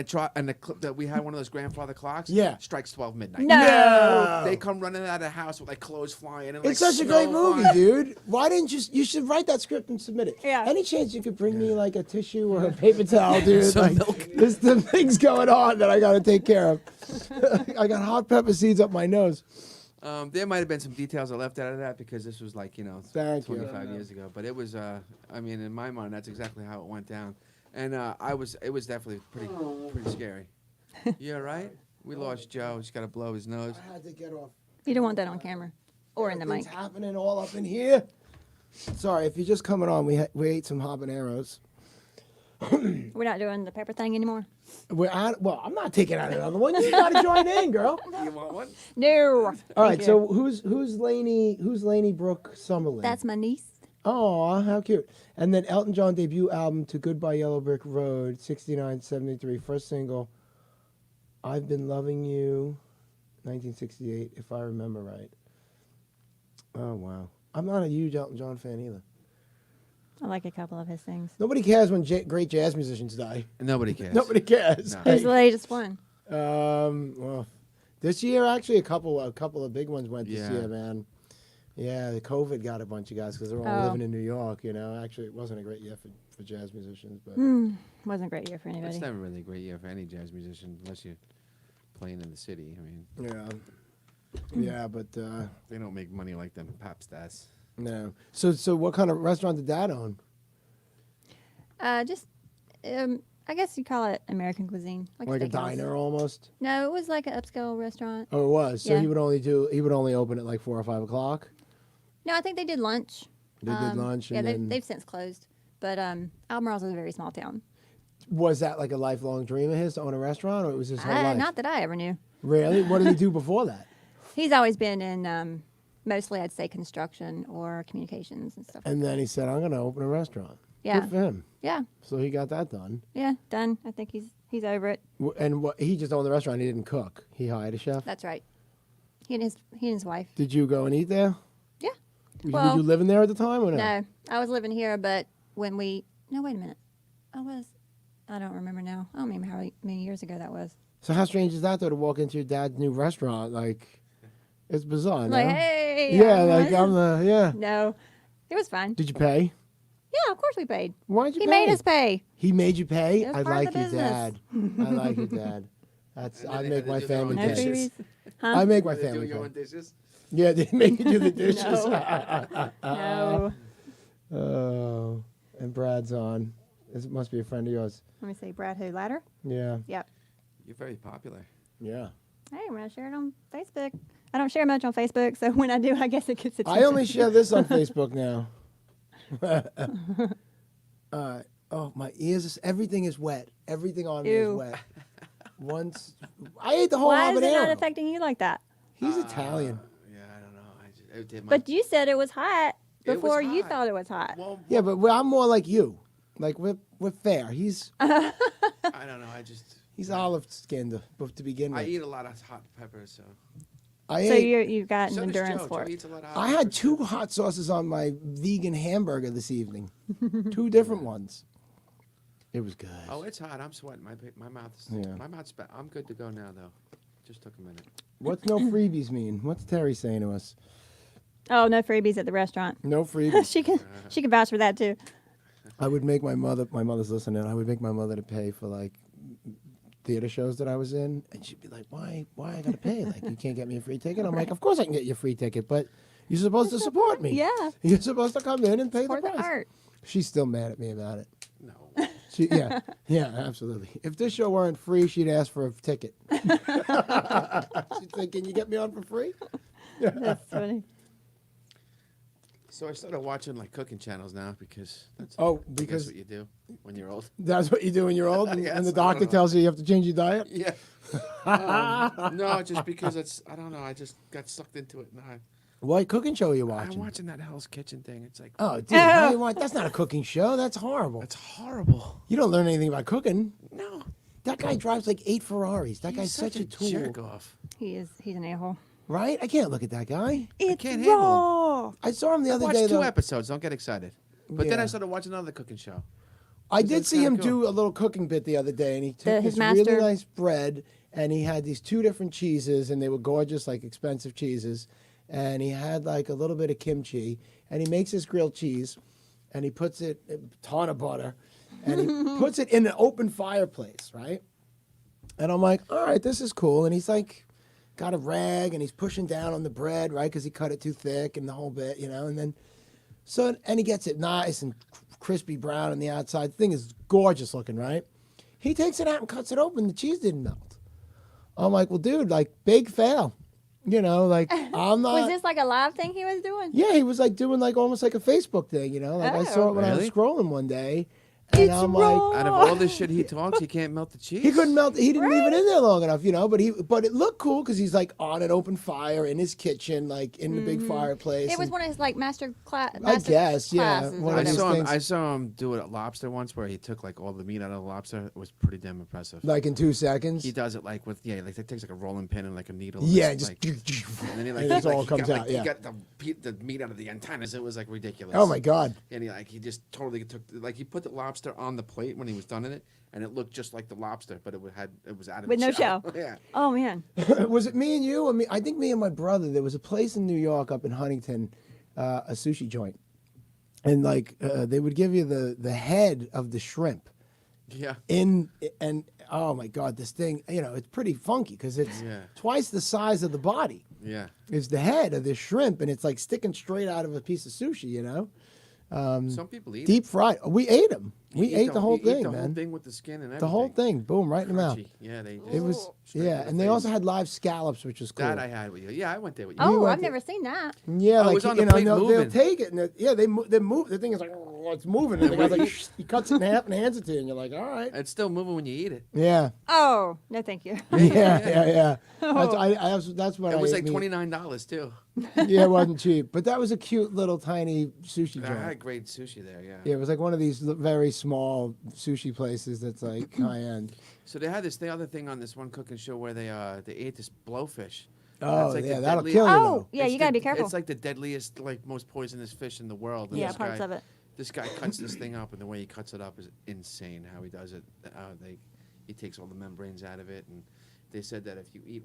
we had one of those grandfather clocks. Yeah. Strikes 12 midnight. No. They come running out of the house with like clothes flying. And, It's like, such a great snow movie, flying. dude. Why didn't you should write that script and submit it. Yeah. Any chance you could bring me like a tissue or a paper towel, dude? Some Like, milk. there's some things going on that I got to take care of. I got hot pepper seeds up my nose. There might have been some details I left out of that because this was like, Thank you. 25 years ago. But it was, I mean, in my mind, that's exactly how it went down. And it was definitely pretty scary. You all right? We lost Joe. He's got to blow his nose. I had to get off. You don't want that on camera or in the mic. Things happening all up in here. Sorry, if you're just coming on, we ate some habaneros. We're not doing the pepper thing anymore. Well, I'm not taking out another one. You got to join in, girl. You want one? No. All right, so who's Lainey Brooke Summerlin? That's my niece. Oh, how cute. And then Elton John debut album to Goodbye Yellow Brick Road, 69-73, first single, I've Been Loving You, 1968, if I remember right. Oh, wow. I'm not a huge Elton John fan either. I like a couple of his things. Nobody cares when great jazz musicians die. Nobody cares. Nobody cares. No. Who's the latest one? Well, this year actually a couple of big ones went this Yeah. year, man. Yeah, the COVID got a bunch of guys because they're all Oh. living in New York. Actually, it wasn't a great year for jazz musicians, but Wasn't a great year for anybody. It's never really a great year for any jazz musician unless you're playing in the city. I mean, yeah, but they don't make money like them pop stars. no. So what kind of restaurant did Dad own? Just, I guess you call it American cuisine, Like a steakhouse. diner almost? No, it was like an upscale restaurant. Oh, it was. So Yeah. he would only open at like 4 or 5 o'clock. No, I think they did lunch. They did lunch, Yeah, and then they've since closed. But Albemarle's is a very small town. was that like a lifelong dream of his to own a restaurant, or it was his whole life? Not that I ever knew. Really? What did he do before that? He's always been in mostly, I'd say, construction or communications and stuff. And then he said, "I'm going to open a restaurant." Yeah. Good for him. Yeah, So he got that done. yeah, done. I think he's over it. And he just owned the restaurant. He didn't cook. He hired a chef. That's right. He and his wife. Did you go and eat there? Yeah. Were Well, you living there at the time or no? No, I was living here, but when we no, wait a minute. I don't remember now. I don't remember how many years ago that was. So how strange is that though to walk into your dad's new restaurant? Like, it's bizarre. Like, no? hey. Yeah, like I'm the yeah. No, it was fun. Did you pay? Yeah, of course we paid. Why'd you He pay? made us pay. He made you pay? It was I part of like the your business. dad. I like your dad. That's And then I they make had to my do their family own No pay. dishes. freebies. I make my They do family your pay. own dishes. Yeah, they make you do the dishes. No. Oh, and Brad's on. This must be a friend of yours. Let me see. Brad who? Ladder? Yeah, Yep. You're very popular. yeah. Hey, when I share it on Facebook. I don't share much on Facebook, so when I do, I guess it gets attention. I only share this on Facebook now. Oh, my ears! Everything is wet. Everything on me is Ew. wet. Once I ate the whole Why is it not habanero. affecting you like that? He's Italian. Yeah, I don't know. It did my, But you said it was hot It was before you hot. thought it was hot. well, Yeah, but I'm more like you. Like we're fair. He's I don't know. he's olive skinned to begin I with. eat a lot of hot peppers, so. So ate. you've got an So does endurance Joe. for Joe it. eats a lot of hot I had peppers. 2 hot sauces on my vegan hamburger this evening. 2 different ones. It was good. Oh, it's hot. I'm sweating. My mouth is. Yeah. My mouth's. I'm good to go now, though. Just took a minute. What's no freebies mean? What's Terry saying to us? Oh, no freebies at the restaurant. No freebies. she can vouch for that too. I would make my mother's listening. I would make my mother to pay for like theater shows that I was in, and she'd be like, "Why I gotta pay? Like, you can't get me a free ticket." I'm like, "Of course I can get you a free ticket, but you're supposed to support me. Yeah. You're supposed to come in and pay For the the price." art. She's still mad at me about it. No. Yeah, absolutely. If this show weren't free, she'd ask for a ticket. She'd say, "Can you get me on for free?" That's funny. So I started watching like cooking channels now because that's Because what you do when you're old. that's what you do when you're old, and, Yes, and the I don't doctor know. tells you have to change your diet. Yeah. No, just because I don't know. I just got sucked into it. And What cooking show are you I'm watching? watching that Hell's Kitchen thing. It's like, Oh, dude, how you want? That's not a cooking show. That's horrible. it's horrible. You don't learn anything about cooking. No. That guy drives like 8 Ferraris. That guy's He's such a tool, jerk off. He's an a-hole. right? I can't look at that guy. It's can't handle raw. I saw him the I other watched day. 2 Though. episodes. Don't get excited. But then Yeah. I started watching another cooking show. I did That's see him kinda cool. do a little cooking bit the other day, and he took His this really master- nice bread, and he had these 2 different cheeses, and they were gorgeous, like expensive cheeses. And he had like a little bit of kimchi, and he makes this grilled cheese, and he puts it a ton of butter, and he puts it in an open fireplace, right? And I'm like, all right, this is cool. And he's like, got a rag, and he's pushing down on the bread, right? Because he cut it too thick and the whole bit, you know. And then, and he gets it nice and crispy brown on the outside. The thing is gorgeous looking, right? He takes it out and cuts it open. The cheese didn't melt. I'm like, well, dude, like, big fail. You know, like, I'm not. Was this like a live thing he was doing? Yeah, he was like doing like almost like a Facebook thing, you know. Like I saw it when I was Really? scrolling one day, and It's I'm raw. like, Out of all the shit he talks, he can't melt the cheese. he couldn't melt. He didn't leave it in there long enough, you know. But it looked cool because he's like on an open fire in his kitchen, like in the big fireplace. It was and- one of his like master class. I guess, yeah, classes or one of I these whatever. saw him. things. I saw him do it at lobster once, where he took like all the meat out of the lobster. It was pretty damn impressive. like in 2 seconds. He does it like with like he takes like a rolling pin and like a needle. Yeah, and just like, and then he like and it all he comes got, out. He Yeah. got the meat out of the antennas. It was like ridiculous. Oh my God. And he just totally took like he put the lobster on the plate when he was done in it, and it looked just like the lobster, but it was out of With the no shell. shell. Yeah. Oh man. Was it me and you? I mean, I think me and my brother. There was a place in New York, up in Huntington, a sushi joint, and like they would give you the head of the shrimp Yeah. and oh my God, this thing, you know, it's pretty funky because it's Yeah. twice the size of the body. Yeah. Is the head of this shrimp, and it's like sticking straight out of a piece of sushi, you know, Some people eat deep fried. We ate them. You We eat ate the whole you eat thing, the man. whole thing with the skin and everything. The whole thing, boom, right in the mouth. Crunchy. Yeah, they. It was, Straight yeah, to the and they also face. had live scallops, which was cool. That I had with you. Yeah, I went there with you. Oh, went I've to- never seen that. Yeah, Oh, it like was on you the know, plate they'll moving. take it and they move. The thing is like, oh, it's moving, and the guy's like, he cuts it in half and hands it to you, and you're like, all right, It's still moving when you eat it. yeah, Oh no, thank you. yeah. That's what It was I like ate meat. $29 too. Yeah, it wasn't cheap, but that was a cute little tiny sushi I joint. had great sushi there. Yeah. Yeah, it was like one of these very small sushi places that's like high end. So they had the other thing on this one cooking show where they ate this blowfish. Oh That's like yeah, the that'll deadliest- kill you Oh though. yeah, It's you gotta the- be careful. It's like the deadliest, like most poisonous fish in the world. and Yeah, this parts guy, of it. This guy cuts this thing up, and the way he cuts it up is insane. How he does it, he takes all the membranes out of it, and they said that if you eat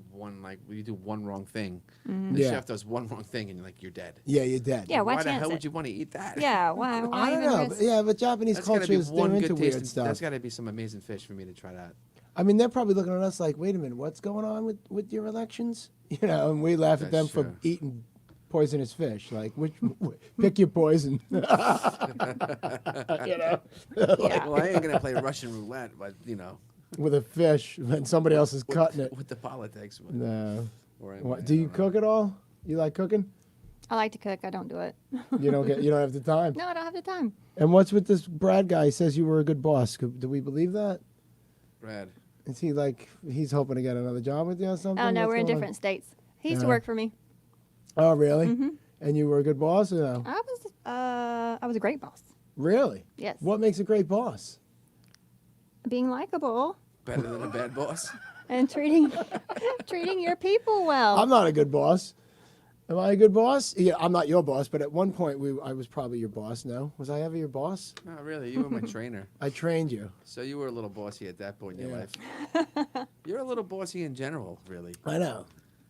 you do one wrong thing, the Yeah. chef does one wrong thing, and you're dead. Yeah, you're dead. Yeah, why Why the chance hell it? would you want to eat that? Yeah, why? I Why don't even know. risk? Yeah, but Japanese That's gotta be cultures, they're one into good weird tasting. stuff. That's got to be some amazing fish for me to try that. I mean, they're probably looking at us like, wait a minute, what's going on with your elections? You know, and we laugh at them That's for true. eating poisonous fish. Like, pick your poison. you know? Yeah. Well, I ain't gonna play Russian roulette, but With a fish, and somebody else is cutting it. with the politics. No. Or What, do you cook at all? You like cooking? I like to cook. I don't do it. You don't have the time. No, I don't have the time. And what's with this Brad guy? He says you were a good boss. Do we believe that? Brad? Is he like he's hoping to get another job with you or something? Oh no, What's we're in going on? different states. He used to Yeah. work for me. Oh really? And you were a good boss or no? I was a great boss. Really? Yes. What makes a great boss? Being likable Better than a bad boss? and treating your people well. I'm not a good boss. Am I a good boss? Yeah, I'm not your boss, but at one point I was probably your boss. No, was I ever your boss? Not really. You were my trainer. I trained you. So you were a little bossy at that point in your Yeah. life. You're a little bossy in general, really. I know.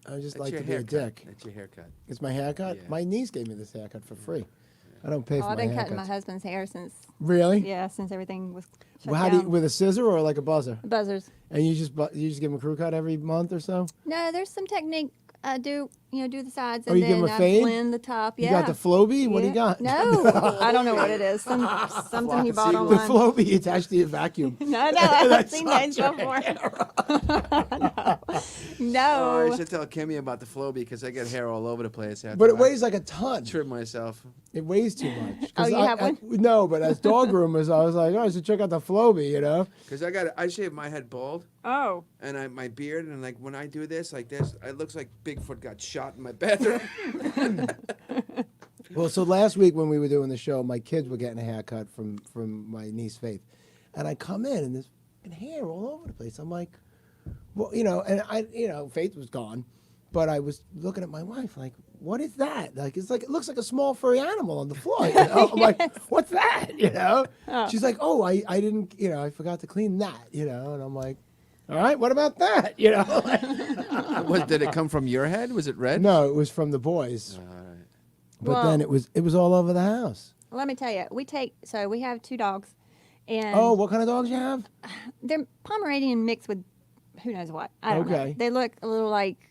I just That's like your to be a haircut. dick. That's your haircut. It's my haircut. Yeah. My niece gave me this haircut for free. I don't pay Oh, for I've my been cutting my haircuts. husband's hair since Really? since everything was shut Well, how down. do you, with a scissor or like a buzzer? Buzzers. And you just give him a crew cut every month or so? No, there's some technique I do. do the sides, Oh, and you give then 'em a I fade? blend the top. You Yeah. got the Floby? What do you got? No, I don't know what it is. Something he bought The online. Floby attached to your vacuum. No, I haven't That's seen that before. Oh, I No. should tell Kimmy about the Floby because I get hair all over the place. But it weighs like a ton. Trim myself. It weighs too much. 'Cause Oh, you have one? No, but as dog groomers, I was like, oh, I should check out the Floby, Because I shave my head bald Oh. and my beard, and like when I do this, like this, it looks like Bigfoot got shot in my bathroom. Well, so last week when we were doing the show, my kids were getting a haircut from my niece Faith, and I come in and there's hair all over the place. I'm like, well, and Faith was gone, but I was looking at my wife like, what is that? Like it looks like a small furry animal on the floor. I'm like, what's that? Oh. She's like, oh, I didn't, I forgot to clean that, and I'm like, all right, what about that? Did it come from your head? Was it red? No, it was from the boys, All right. but Well- then it was all over the house. Let me tell you, we have 2 dogs, and Oh, what kind of dogs you have? they're Pomeranian mixed with who knows what. I don't know. Okay. They look a little like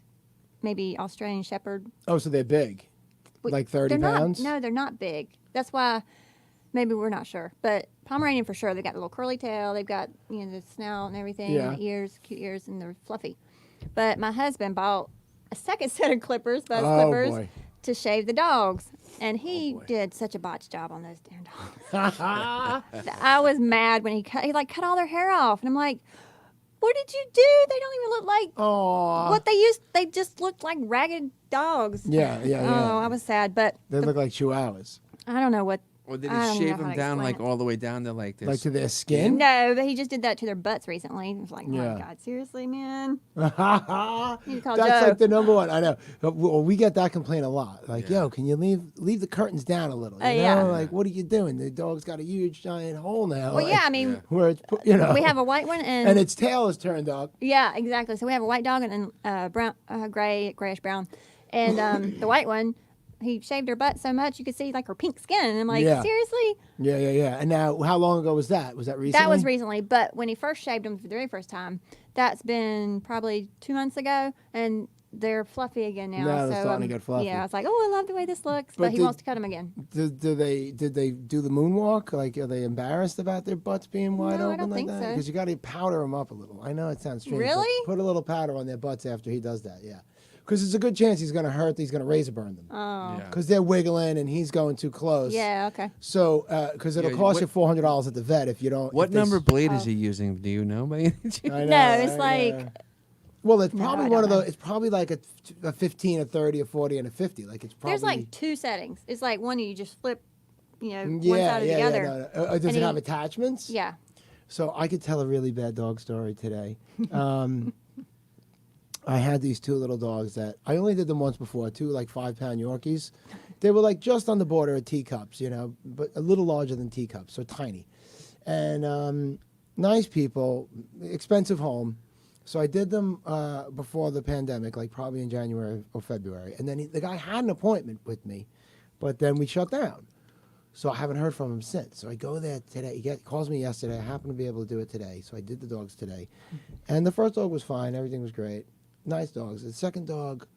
maybe Australian Shepherd. Oh, so they're big, like 30 They're pounds? Not, no, they're not big. That's why maybe we're not sure. But Pomeranian for sure. They've got a little curly tail. They've got the snout and everything. Yeah. And the ears, cute ears, and they're fluffy. But my husband bought a second set of clippers, buzz Oh, clippers, boy. to shave the dogs. And he boy. did such a botch job on those damn dogs. I was mad when he cut all their hair off. And I'm like, what did you do? They don't even look like Oh, what they used. They just looked like ragged dogs. Yeah. Oh, I was sad. But They look like chihuahuas. I don't know what. Or did I don't he know shave how them to down explain like it. all the way down to like this? Like to their skin? No, but he just did that to their butts recently. It was like, oh Yeah. my God, seriously, man? That's You call Joe. like the number one. I know. Well, we get that complaint a lot. Like, Yeah. yo, can you leave the curtains down a little? Yeah. Like, what are you doing? The dog's got a huge giant hole now. Well, like, yeah, I mean, Yeah. Where it's, we have a white one and, and its tail is turned up. yeah, exactly. So we have a white dog and brown, grayish brown, and the white one, he shaved her butt so much you could see like her pink skin. And I'm like, Yeah. seriously? Yeah. And now, how long ago was that? Was that recently? That was recently, but when he first shaved them for the very first time, that's been probably 2 months ago, and they're fluffy again now. Now so they're starting to get fluffy. Yeah, I was like, oh, I love the way this looks, But but he did- wants to cut them again. Did they do the moonwalk? Like, are they embarrassed about their butts being wide No, I open don't like think that? so. Because you got to powder them up a little. I know it sounds strange. but Really? Put a little powder on their butts after he does that. Yeah, because it's a good chance he's going to hurt. He's going to razor burn them. Oh, Yeah. Because they're wiggling and he's going too close. yeah, okay. So, because it'll Yeah, cost what- you $400 at the vet if you don't. What if they number s- blade is he using? Do you know? By any chance? I know, No, it's I like- know. Well, it's No, probably I one don't of know. the. It's probably like a 15, a 30, a 40, and a 50. Like it's probably. There's like 2 settings. It's like one you just flip, one yeah, side or yeah, the other. no. Does And it have he- attachments? Yeah. So I could tell a really bad dog story today. I had these 2 little dogs that I only did them once before, 2 like 5-pound Yorkies. They were like just on the border of teacups, but a little larger than teacups, so tiny. And nice people, expensive home. So I did them before the pandemic, like probably in January or February. And then the guy had an appointment with me, but then we shut down. So I haven't heard from him since. So I go there today. He calls me yesterday. I happen to be able to do it today. So I did the dogs today. And the first dog was fine. Everything was great. Nice dogs. The second dog,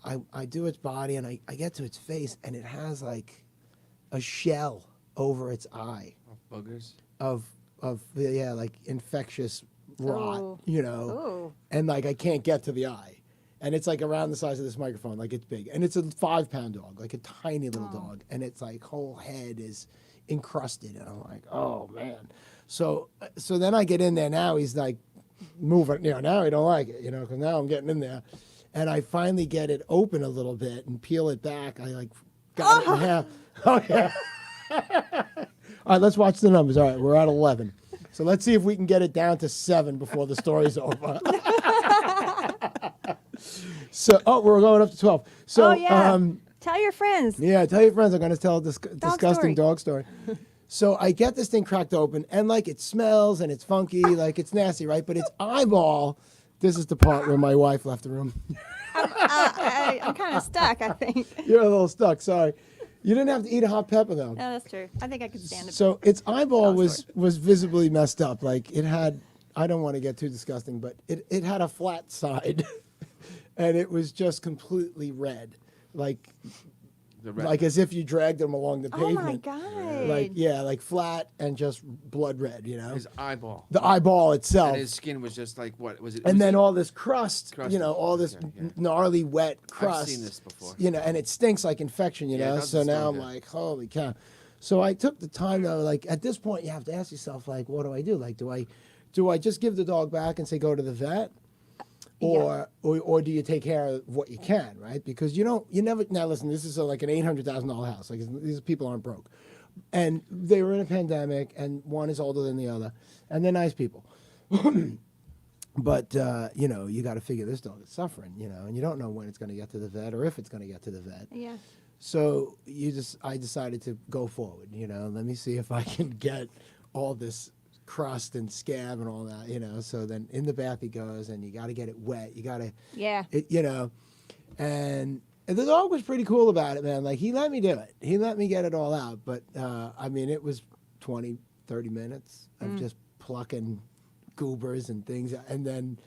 I do its body and I get to its face and it has like a shell over its eye Boogers. of like infectious rot, Ooh. Ooh. and like I can't get to the eye. And it's like around the size of this microphone, like it's big. And it's a 5-pound dog, like a tiny little dog. And it's like whole head is encrusted. And I'm like, oh man. So then I get in there now, he's like moving, now he don't like it, because now I'm getting in there. And I finally get it open a little bit and peel it back. I like got it in half. Oh yeah. All right, let's watch the numbers. All right, we're at 11. So let's see if we can get it down to 7 before the story's over. So, we're going up to 12. So, Oh, yeah. Tell your friends. yeah, tell your friends I'm going to tell a disgusting story. dog story. So I get this thing cracked open, and like it smells and it's funky, like it's nasty, right? But its eyeball. This is the part where my wife left the room. I'm kind of stuck, I think. You're a little stuck. Sorry, you didn't have to eat a hot pepper though. No, that's true. I think I could stand it. So its eyeball Dog was visibly messed up. Like it had. I don't want to get too disgusting, but it had a flat side. and it was just completely red, like The red- like as if you dragged him along the Oh pavement. my god. Like like flat and just blood red, you know. his eyeball. The eyeball And itself, his skin was just like what was it? and was then it- all this crust, Crust. you know, all this Okay, yeah. gnarly wet crust. I've seen this before. You know, and it stinks like infection, you Yeah, it know. does So now stink, I'm yeah. like, holy cow. So I took the time though, like at this point you have to ask yourself, like, what do I do? Like, do I just give the dog back and say go to the vet? Or do you take care of what you can, right? Because you never. Now listen, this is like an $800,000 house. Like these people aren't broke, and they were in a pandemic, and one is older than the other, and they're nice people. But you know, you got to figure this dog is suffering, you know, and you don't know when it's going to get to the vet or if it's going to get to the vet. Yeah. So I decided to go forward. You know, let me see if I can get all this crust and scab and all that. You know, so then in the bath he goes, and you got to get it wet. You got to, Yeah. you know, and the dog was pretty cool about it, man. Like he let me do it. He let me get it all out. But I mean, it was 20, 30 minutes of just plucking goobers and things, and then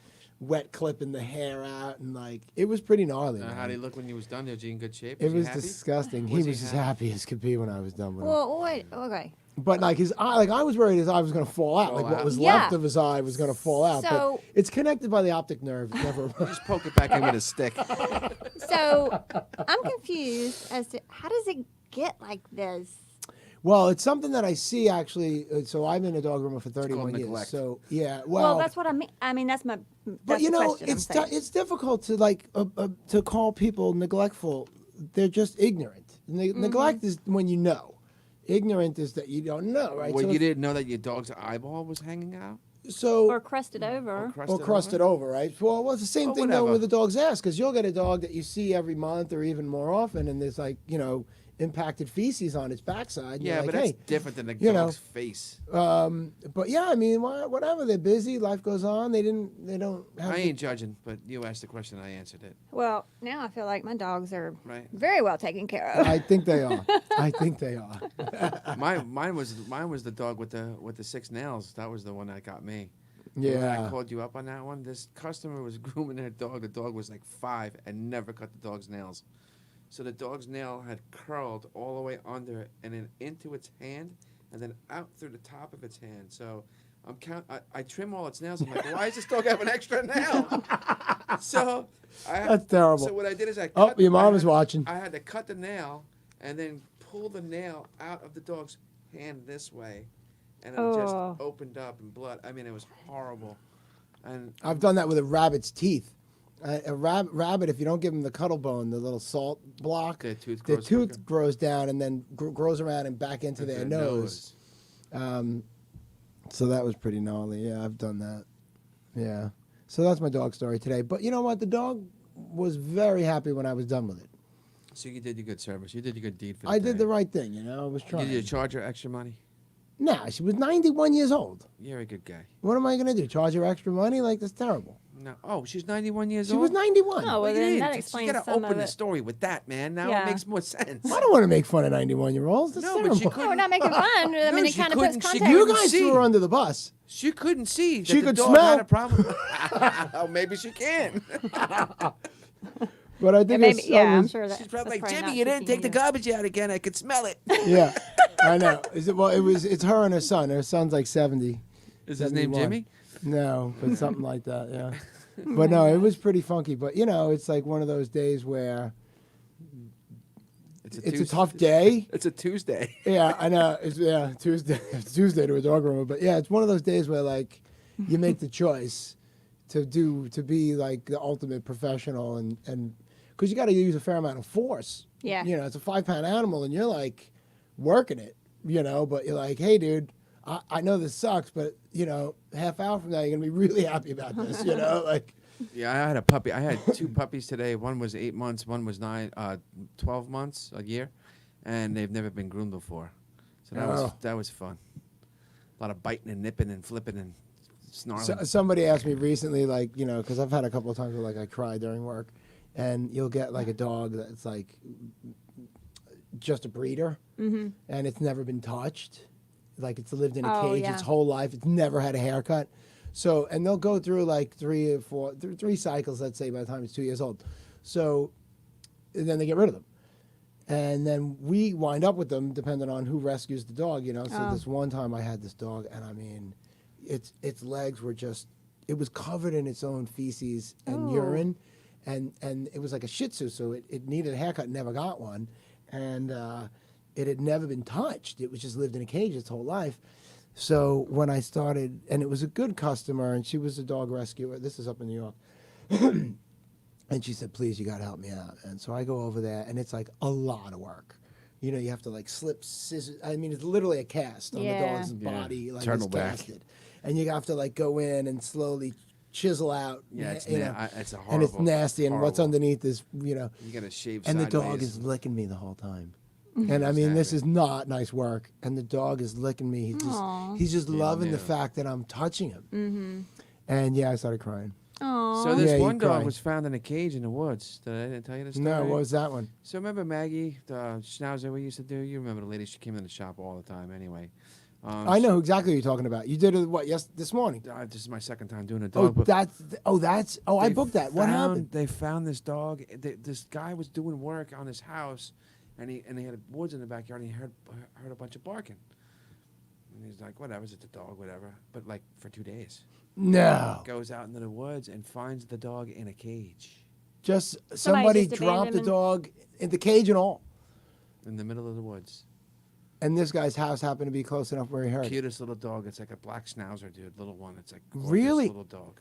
wet clipping the hair out, and like it was pretty gnarly. How man. did he look when he was done? Was he in good shape? It he was happy? disgusting. Was He he was as happy? happy as could be when I was done with him. Well, wait. Okay. But like his eye, like I was worried his eye was going to fall out. Fall Like what out. was Yeah. left of his eye was going to fall out. So- but it's connected by the optic nerve. It never. Just poke it back in with a stick. So I'm confused as to how does it get like this? Well, it's something that I see actually. So I've been a dog groomer for 31 years. neglect. So yeah, Well, that's what I mean. I mean, that's my. That's But you the know, question I'm it's saying. it's difficult to like to call people neglectful. They're just ignorant. Mm-hmm. Neglect is when you know. Ignorant is that you don't know, right? Well, so you if- didn't know that your dog's eyeball was hanging out? so or crusted over. or crusted over, right? Well, it's the same Or thing though whatever. with the dog's ass, because you'll get a dog that you see every month or even more often, and there's like impacted feces on its backside. and Yeah, you're but like, that's hey, different than the you know, dog's face. but yeah, I mean, whatever. They're busy. Life goes on. They don't have. I the- ain't judging, but you asked the question, I answered it. Well, now I feel like my dogs are Right. very well taken care of. I think they are. I think they are. Mine was the dog with the 6 nails. That was the one that got me. Remember when I Yeah. called you up on that one? This customer was grooming their dog. The dog was like 5 and never cut the dog's nails. So the dog's nail had curled all the way under it and then into its hand and then out through the top of its hand. So I trim all its nails. I'm like, why does this dog have an extra nail? So That's terrible. So what I did is I Oh, cut, your mom I is had- watching. I had to cut the nail and then pull the nail out of the dog's hand this way, and it just Oh. opened up in blood. I mean, it was horrible. And I've done that with a rabbit's teeth. A rabbit, if you don't give them the cuddle bone, the little salt block, Their tooth their grows tooth quicker. grows down and then grows around and back into their nose. So that was pretty gnarly. Yeah, I've done that. Yeah. So that's my dog story today. But you know what? The dog was very happy when I was done with it. So you did your good service. You did your good deed for the I day. did the right thing, you know. I was Did trying. you charge her extra money? Nah, she was 91 years old. You're a good guy. What am I going to do? Charge her extra money? Like, that's terrible. No. Oh, she's 91 years She old. was 91. Oh, well, Well, you then didn't. that You explains gotta some open of the it. story with that, man. Now Yeah. it makes more sense. I don't want to make fun of 91-year-olds. That's No, but terrible. she No, couldn't. we're not making fun. I No, mean, it she kind of puts couldn't- she context. You couldn't guys see. threw her under the bus. She couldn't see. That She the could dog smell. had a problem. Oh, maybe she can. But I think maybe, her son yeah, I'm was- sure that's, She's probably that's like, probably Jimmy, not you didn't take the speaking garbage out again. I could smell it. Yeah, I know. Is it? Well, it's her and her son. Her son's like 70. Is his name 71. Jimmy? No, but something like that. Yeah. But no, it was pretty funky. But you know, it's like one of those days where it's a Tues- tough day. It's a Tuesday. Yeah, I know. It's Tuesday. It's Tuesday to a dog groomer. But yeah, it's one of those days where like you make the choice to be like the ultimate professional and because you got to use a fair amount of force. Yeah. You know, it's a 5-pound animal and you're like working it. You know, but you're like, hey, dude. I know this sucks, but you know, half hour from now you're gonna be really happy about this. You know, like Yeah, I had a puppy. I had 2 puppies today. One was 8 months. One was 12 months, a year, and they've never been groomed before. So Oh. that was fun. A lot of biting and nipping and flipping and snarling. somebody asked me recently, like you know, because I've had a couple of times where like I cry during work, and you'll get like a dog that's like just a breeder, and it's never been touched. Like it's lived in a Oh, cage yeah. its whole life. It's never had a haircut. So, and they'll go through like three cycles, let's say, by the time it's 2 years old. So, and then they get rid of them. And then we wind up with them depending on who rescues the dog, you know. So Oh. this one time I had this dog, and I mean, its legs were just, it was covered in its own feces and Oh. urine, and it was like a Shih Tzu, so it needed a haircut, never got one, and it had never been touched. It was just lived in a cage its whole life. So when I started, and it was a good customer, and she was a dog rescuer. This is up in New York. And she said, please, you got to help me out. And so I go over there, and it's like a lot of work. You know, you have to like slip scissors. I mean, it's literally a cast on Yeah. the dog's body. Like it's Turtleback. casted. And you have to like go in and slowly chisel out. Yeah, it's you know, it's a horrible. and it's nasty. And what's horrible. underneath is, you know, You got to shave. and the dog sideways. is licking me the whole time. And I mean, this is not nice work. And the dog is licking me. Aw. He's just loving the no. fact that I'm touching him. Mm-hmm. And yeah, I started crying. Aw. So this Yeah, you one dog cried. was found in a cage in the woods. Did I didn't tell you this story? No, what was that one? So remember Maggie, the schnauzer we used to do? You remember the lady? She came in the shop all the time. Anyway, I know exactly what you're talking about. You did it, what, this morning? This is my second time doing a Oh, dog. but I they booked that. What found- happened? They found this dog. This guy was doing work on his house, and he had woods in the backyard, and he heard a bunch of barking. And he's like, whatever, it's a dog, whatever. But like for 2 days, No. goes out into the woods and finds the dog in a cage Just Somebody somebody just dropped abandoned the him. dog in the cage and all. in the middle of the woods. And this guy's house happened to be close enough where he heard it. Cutest little dog. It's like a black schnauzer, dude. Little one. It's like gorgeous Really? little dog.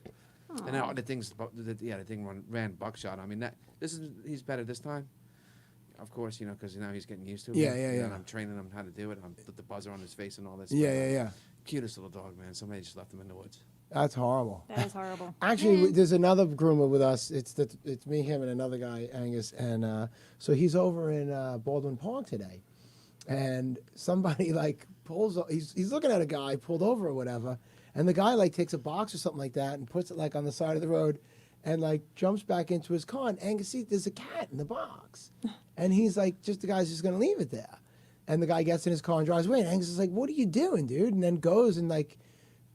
And now the thing's, the thing ran buckshot. I mean, he's better this time. Of course, you know, because now he's getting used to it. Yeah, And yeah, then yeah. I'm training him how to do it. I'm put the buzzer on his face and all this. Yeah, yeah, yeah. Cutest little dog, man. Somebody just left him in the woods. That's horrible. That is horrible. Actually, there's another groomer with us. It's me, him, and another guy, Angus. And so he's over in Baldwin Park today. And somebody like he's looking at a guy pulled over or whatever. And the guy like takes a box or something like that and puts it like on the side of the road and like jumps back into his car. And Angus sees there's a cat in the box. And he's like, the guy's just going to leave it there. And the guy gets in his car and drives away. And Angus is like, what are you doing, dude? And then goes and like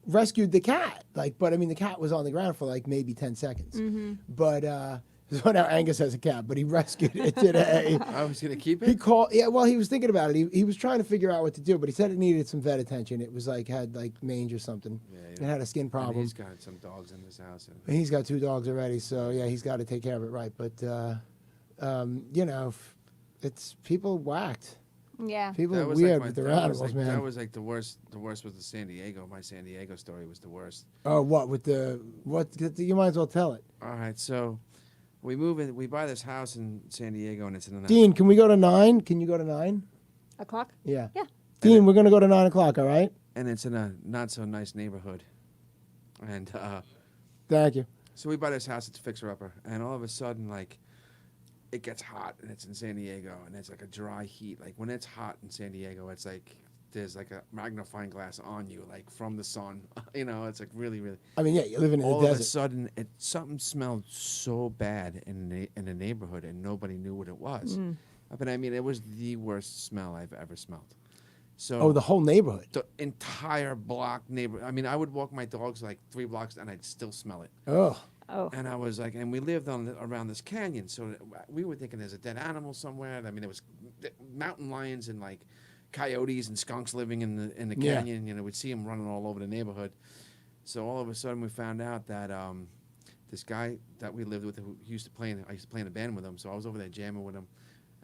rescued the cat. Like, but I mean, the cat was on the ground for like maybe 10 seconds. But so now Angus has a cat, but he rescued it today. I was going to keep He it? called. Yeah, well, he was thinking about it. He was trying to figure out what to do, but he said it needed some vet attention. It was like had like mange or something. Yeah, It had a skin And problem. he's got some dogs in his house. And he's got 2 dogs already, so yeah, he's got to take care of it right. But you know, it's people whacked. Yeah. People That are was weird like with their that was animals, like, man. That was like the worst. The worst was the San Diego. My San Diego story was the worst. Oh, what with what? You might as well tell it. All right, so we move in. We buy this house in San Diego, and it's in the Dean, can we go to 9? Can you go to 9? O'clock? Yeah. Yeah. Dean, we're gonna go to 9 o'clock. All right. and it's in a not so nice neighborhood. And Thank you. so we buy this house. It's a fixer upper, and all of a sudden, like, it gets hot, and it's in San Diego, and it's like a dry heat. Like when it's hot in San Diego, it's like there's like a magnifying glass on you, like from the sun. You know, it's like really, really. I mean, yeah, you're living in All the of a desert. sudden, something smelled so bad in the neighborhood, and nobody knew what it was. But I mean, it was the worst smell I've ever smelled. So Oh, the whole neighborhood. the entire block neighbor. I mean, I would walk my dogs like 3 blocks, and I'd still smell it. Oh. Oh. And I was like, and we lived around this canyon, so we were thinking there's a dead animal somewhere. I mean, there was mountain lions and like coyotes and skunks living in the Yeah. canyon. You know, we'd see them running all over the neighborhood. So all of a sudden, we found out that this guy that we lived with, who used to play, I used to play in a band with him. So I was over there jamming with him,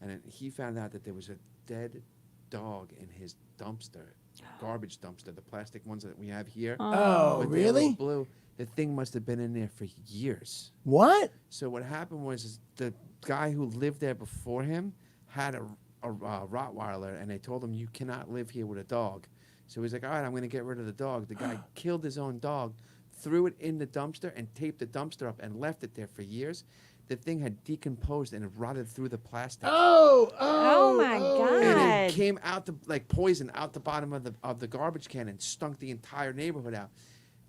and then he found out that there was a dead dog in his dumpster, garbage dumpster, the plastic ones that we have here. Oh, with the yellow really? Blue. The thing must have been in there for years. What? So what happened was is the guy who lived there before him had a Rottweiler, and they told him, you cannot live here with a dog. So he's like, all right, I'm going to get rid of the dog. The guy killed his own dog, threw it in the dumpster, and taped the dumpster up and left it there for years. The thing had decomposed and rotted through the plastic. Oh my And it God. came out like poison out the bottom of the garbage can and stunk the entire neighborhood out.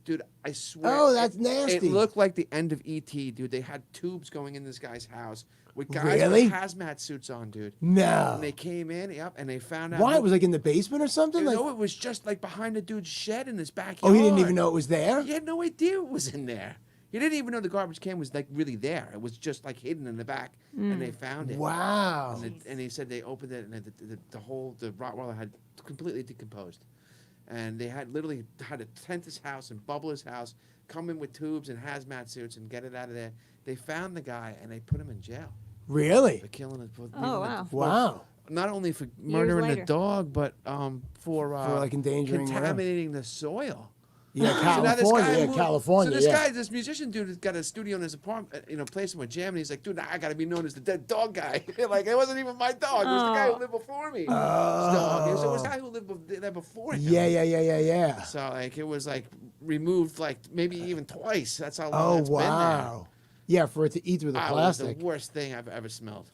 dude. I swear. Oh, that's it nasty. looked like the end of ET, dude. They had tubes going in this guy's house with guys Really? with hazmat suits on, dude. No. And they came in, yep, and they found out. Why? It was like in the basement or something? Like, No, it was just like behind the dude's shed in his backyard. oh, he didn't even know it was there? He had no idea it was in there. He didn't even know the garbage can was like really there. It was just like hidden in the back, and they found it. Wow. And he said they opened it, and the Rottweiler had completely decomposed, and they had literally had to tent his house and bubble his house, come in with tubes and hazmat suits and get it out of there. They found the guy and they put him in jail Really? for killing it. Oh, wow. Wow. Not only for murdering the later. dog, but for like endangering whatever. contaminating the soil. Yeah, So now this California. guy Yeah, moved- California. So this yeah. guy, this musician dude, has got a studio in his apartment, place him with jam, and he's like, dude, I gotta be known as the dead dog guy. Like, it wasn't even my dog; it was the guy who lived before me. Dog. So it was the guy who lived there before him. Yeah. So like, it was like removed, like maybe even twice. That's how long Oh, it's been there. wow. Yeah, for it to eat through the Ah, it was plastic. the worst thing I've ever smelled.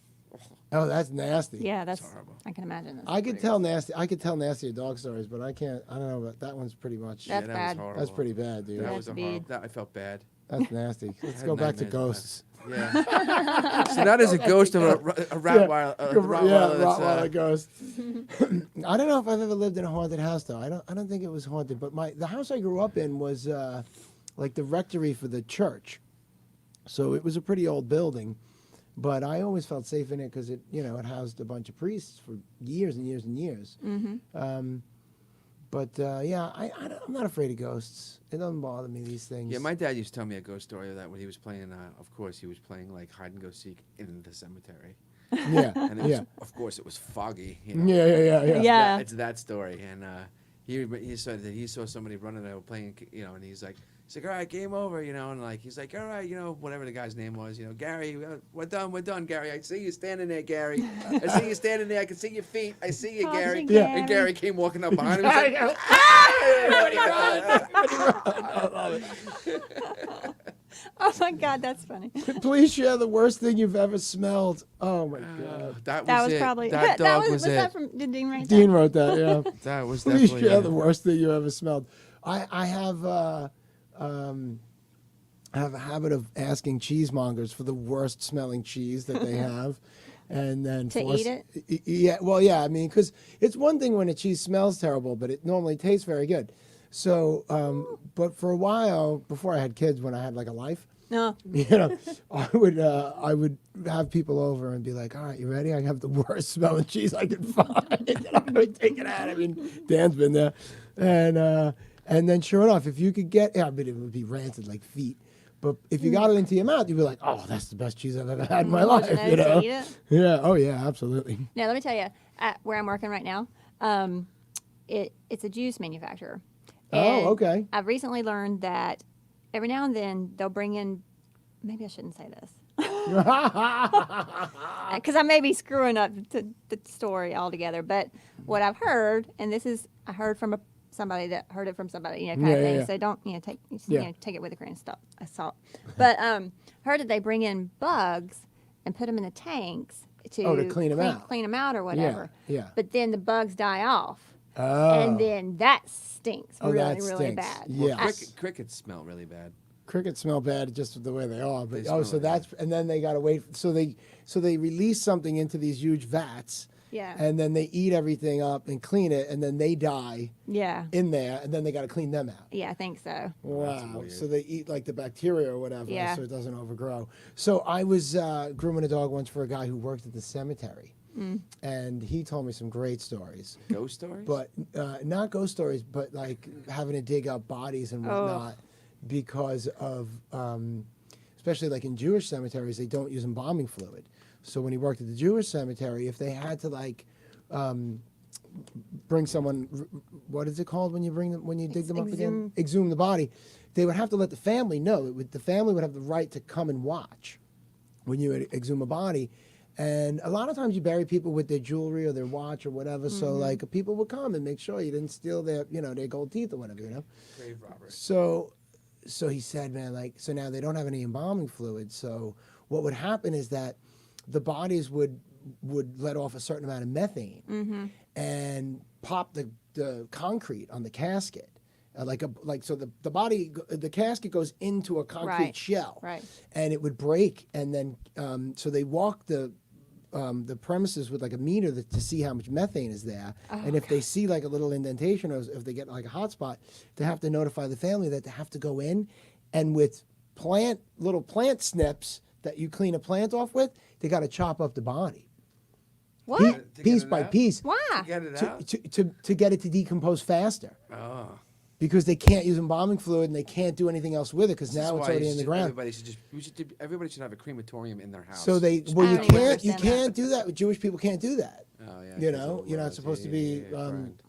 Oh, that's nasty. Yeah, that's. horrible. I can imagine this. I could tell nasty. I could tell nastier dog stories, but I can't. I don't know. But that one's pretty much. That's that bad. Was horrible. That's pretty bad, dude. That That's was a bad. horrible. That, I felt bad. That's nasty. Let's had go back to nightmares about ghosts. Yeah. So that is a ghost of a Rottweiler. Yeah, Rottweiler that's, Rottweiler ghost. I don't know if I've ever lived in a haunted house though. I don't think it was haunted. But the house I grew up in was like the rectory for the church, so it was a pretty old building. But I always felt safe in it because it it housed a bunch of priests for years and years and years. Mm-hmm. Yeah, I'm not afraid of ghosts. It doesn't bother me, these things. Yeah, my dad used to tell me a ghost story of that when he was playing. Of course, he was playing like hide and go seek in the cemetery, Yeah, and it was, yeah. of course, it was foggy. You know? Yeah. Yeah. It's that story, and he said that he saw somebody running out playing, and he's like, all right, game over, and like he's like, all right, whatever the guy's name was, Gary, we're done, Gary. I see you standing there, Gary. I see you standing there. I can see your feet. I see you, Oh, Gary. yeah. And Gary came walking up behind him. He's like, Oh my God, that's funny. Please share the worst thing you've ever smelled. Oh my God. that That was it. probably that dog Oh, was it. that from did Dean write Dean that? wrote that. Yeah. That was Please definitely share it. the worst thing you ever smelled. I have a habit of asking cheesemongers for the worst smelling cheese that they have, and then To eat it? Yeah, well, yeah. I mean, because it's one thing when a cheese smells terrible, but it normally tastes very good. So, but for a while before I had kids, when I had like a life, No. I would have people over and be like, all right, you ready? I have the worst smelling cheese I can find. And I'm going to take it out. I mean, Dan's been there. And then sure enough, if you could get, I mean, it would be rancid like feet. But if you got it into your mouth, you'd be like, oh, that's the best cheese I've ever had in my life. Would you You know know? to eat it? Yeah. Oh, yeah, absolutely. Now, let me tell you, at where I'm working right now, it's a juice manufacturer. Oh, And okay. I've recently learned that every now and then they'll bring in, maybe I shouldn't say this, because I may be screwing up the story altogether. But what I've heard, and I heard from somebody that heard it from somebody, kind Yeah, of thing. yeah. So don't, take, Yeah. take it with a grain of salt. But heard that they bring in bugs and put them in the tanks to clean 'em out. clean them out or whatever. yeah. But then the bugs die off. Oh. And then that stinks Oh, really, that really stinks. bad. Yeah. Crickets smell really bad. Crickets smell bad just the way they are. But They so smell that's and then they gotta wait. So they release something into these huge vats, Yeah. and then they eat everything up and clean it, and then they die Yeah. in there, and then they gotta clean them out. Yeah, I think so. Wow. weird. So they eat like the bacteria or whatever, Yeah. so it doesn't overgrow. So I was grooming a dog once for a guy who worked at the cemetery, and he told me some great stories. Ghost stories? But not ghost stories, but like having to dig up bodies and whatnot because of, especially like in Jewish cemeteries, they don't use embalming fluid. So when he worked at the Jewish cemetery, if they had to like bring someone, what is it called when you bring them, when you dig them up again? Exhume the body. They would have to let the family know. The family would have the right to come and watch when you exhume a body. And a lot of times you bury people with their jewelry or their watch or whatever. So like people would come and make sure you didn't steal their, their gold teeth or whatever, Grave robbery. So he said, man, like, so now they don't have any embalming fluid. So what would happen is that the bodies would let off a certain amount of methane and pop the concrete on the casket. So the body, the casket goes into a concrete Right. shell, Right. and it would break, and then so they walk the premises with like a meter to see how much methane is there, and if they see like a little indentation or if they get like a hot spot, they have to notify the family that they have to go in, and with little plant snips that you clean a plant off with, they got to chop up the body What? To get piece it by out? piece Why? Get it to, out. to get it to decompose faster. Oh. Because they can't use embalming fluid and they can't do anything else with it because This is now it's why already you in the should- ground. Everybody should have a crematorium in their house. So they, I well, you don't even can't understand that. do that. Jewish people can't do that. Oh yeah. You 'cause know, of you're not laws. supposed to Yeah, be. yeah, yeah, correct.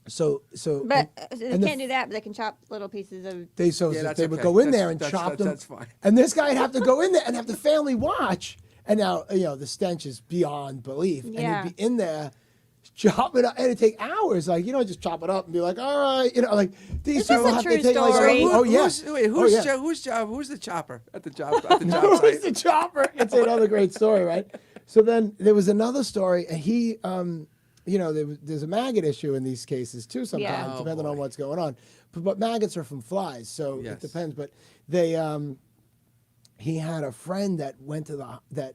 So But they and the can't do that. But they can chop little pieces of. they so Yeah, that's they would okay. go in That's- there and that's- chop that's- them. that's fine. And this guy'd have to go in there and have the family watch. And now the stench is beyond belief. Yeah. And he'd be in there. Chop it up, and it'd take hours. Like, just chop it up and be like, all right, like these Is this people a have true to take like, story? oh yeah, Who's the chopper at the job Who's site? the chopper? It's another great story, right? So then there was another story, and he, there's a maggot issue in these cases too. Sometimes, Yeah. Oh, depending on boy. what's going on. But maggots are from flies, so Yes. it depends. But they, he had a friend that went to that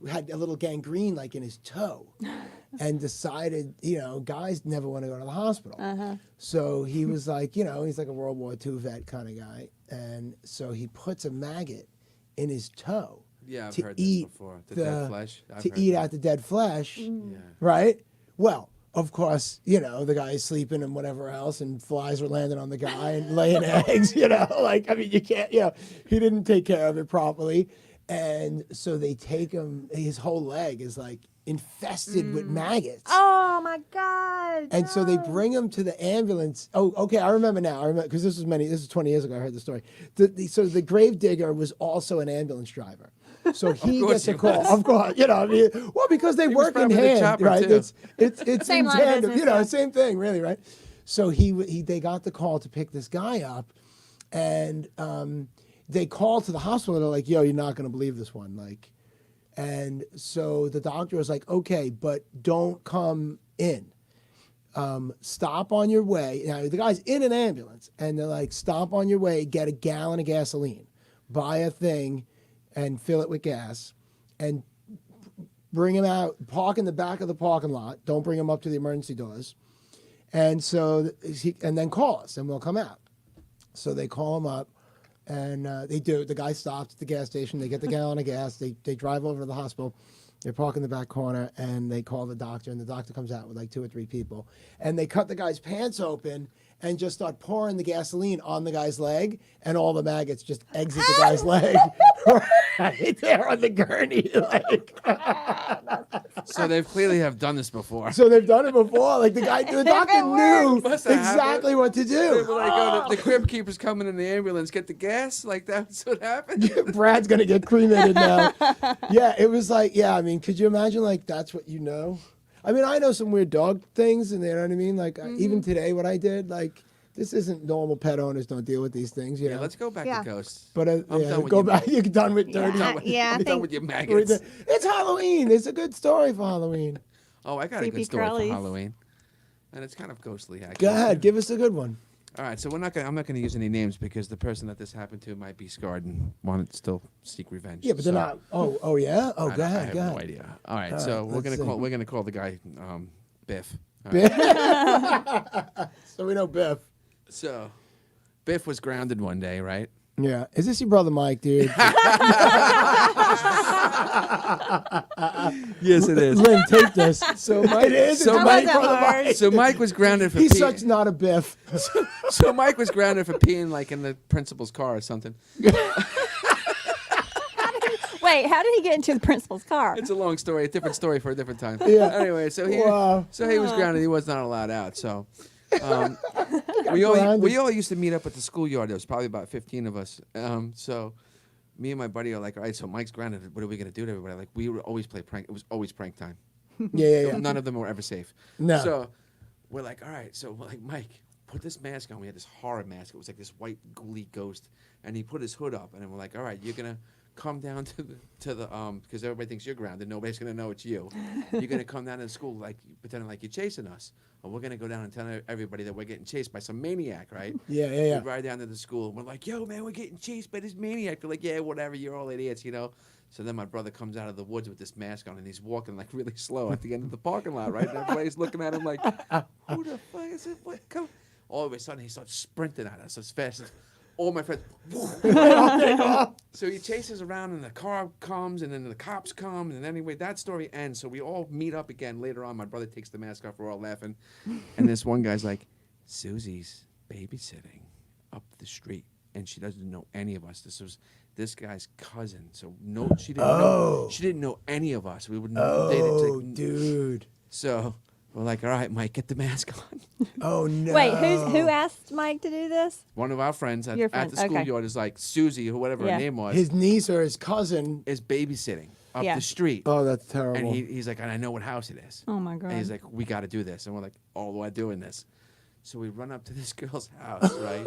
had a little gangrene like in his toe, and decided, guys never want to go to the hospital. So he was like, he's like a World War II vet kind of guy, and so he puts a maggot in his toe. Yeah, I've to heard eat this before. The dead flesh. I've to heard eat that. out the dead flesh, Yeah. right? Well, of course, the guy's sleeping and whatever else, and flies were landing on the guy and laying eggs, you can't, he didn't take care of it properly. And so they take him, his whole leg is like infested with maggots. Oh my God! And so they no. bring him to the ambulance. Oh, okay, I remember now. I remember because this is 20 years ago. I heard the story. So the grave digger was also an ambulance driver. So he course gets a he call. was. Of course, well, because they He was work in probably the hand, chopper, right? too. It's Same in line of tandem, business, yeah. same thing, really, right? So they got the call to pick this guy up, and they called to the hospital. And they're like, "Yo, you're not going to believe this one." Like, and so the doctor was like, "Okay, but don't come in. Stop on your way." Now the guy's in an ambulance, and they're like, "Stop on your way. Get a gallon of gasoline, buy a thing, and fill it with gas, and bring him out. Park in the back of the parking lot. Don't bring him up to the emergency doors." And so and then call us, and we'll come out. So they call him up. And they do. The guy stops at the gas station. They get the gallon of gas. They drive over to the hospital. They park in the back corner, and they call the doctor. And the doctor comes out with like 2 or 3 people. And they cut the guy's pants open and just start pouring the gasoline on the guy's leg. And all the maggots just exit the guy's leg right there on the gurney. Like. So they clearly have done this before. So they've done it before. Like the doctor knew Must have happened. exactly what to They were do. like, oh, the crib keeper's coming in the ambulance. Get the gas. Like that's what happened. Brad's gonna get cremated now. Yeah, it was like, I mean, could you imagine like that's what you know? I mean, I know some weird dog things, and you know what I mean. Like even today, what I did, like this isn't normal. Pet owners don't deal with these things, you Yeah, know. let's go back Yeah. to ghosts. But I'm done with go you. back. You're done with dirty. Yeah, I I'm done think with your maggots. It's Halloween. It's a good story for Halloween. Oh, I got a Creepy good story crawlies. for Halloween, and it's kind of ghostly. Actually. Go ahead, give us a good one. All right, so I'm not gonna use any names because the person that this happened to might be scarred and want to still seek revenge. Yeah, but they're So, not. Oh yeah. Oh, I go I ahead. have Go no ahead. idea. All right, All so right, we're let's gonna call the guy Biff. All right. So we know Biff. So Biff was grounded one day, right? Yeah. Is this your brother Mike, dude? Yes, it is. Lynn, take this. So Mike, it is. So It's Mike- my brother hard. Mike. So Mike was grounded for He's peeing. such not a Biff. So Mike was grounded for peeing like in the principal's car or something. Wait, how did he get into the principal's car? It's a long story, a different story for a different time. Yeah. Anyway, so he Wow. was grounded. He was not allowed out. So we all grounded. used to meet up at the schoolyard. There was probably about 15 of us. So me and my buddy are like, all right, so Mike's grounded. What are we gonna do to everybody? Like we would always play prank. It was always prank time. Yeah. None of them were ever safe. No. So we're like, all right, so we're like, Mike, put this mask on. We had this horror mask. It was like this white ghouly ghost. And he put his hood up. And then we're like, all right, you're going to come down to the because everybody thinks you're grounded. Nobody's gonna know it's you. You're gonna come down to the school like pretending like you're chasing us. Or we're gonna go down and tell everybody that we're getting chased by some maniac, right? Yeah, yeah, yeah. We ride down to the school. And we're like, yo, man, we're getting chased by this maniac. They're like, yeah, whatever. You're all idiots, you know. So then my brother comes out of the woods with this mask on, and he's walking like really slow at the end of the parking lot, right? And everybody's looking at him like, who the fuck is it? What? Come. All of a sudden, he starts sprinting at us as fast as all my friends. So he chases around, and the car comes, and then the cops come, and anyway, that story ends. So we all meet up again later on. My brother takes the mask off. We're all laughing, and this one guy's like, Susie's babysitting up the street, and she doesn't know any of us. This was this guy's cousin, so no, she didn't know. She didn't know any of us. We wouldn't. Oh, dude. So we're like, all right, Mike, get the mask on. Oh no. Wait, who asked Mike to do this? One of our friends Your at friend, the schoolyard okay. is like Susie, or whatever Yeah. her name was, His niece or his cousin? is babysitting up Yeah. the street. Oh, that's terrible. And he's like, and I know what house it is. Oh my And he's god. like, we got to do this. And we're like, oh, we're doing this. So we run up to this girl's house, right?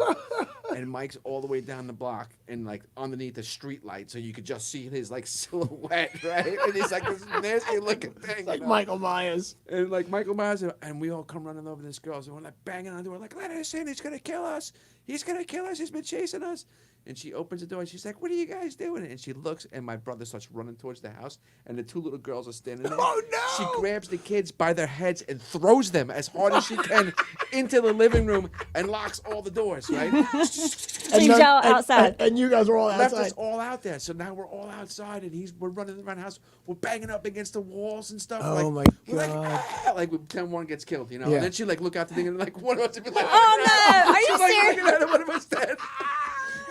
And Mike's all the way down the block and like underneath the street light, so you could just see his like silhouette, right? And he's like this nasty looking thing. like you know? Michael Myers. And like Michael Myers, and we all come running over this girl, and we're like banging on the door, like, let us in, he's gonna kill us. He's gonna kill us, he's been chasing us. And she opens the door and she's like, what are you guys doing? And she looks, and my brother starts running towards the house, and the two little girls are standing there. Oh, no! She grabs the kids by their heads and throws them as hard as she can into the living room and locks all the doors, right? So you y'all outside. And you guys were all Left outside. us all out there. So now we're all outside, and we're running around the house. We're banging up against the walls and stuff. Oh, my we're like, God. "Ah," like we pretend one gets killed, you know. Yeah. And then she like look out the thing and like one of us would be like, Oh, no. Are you She's, like, serious? looking at him, one of us dead.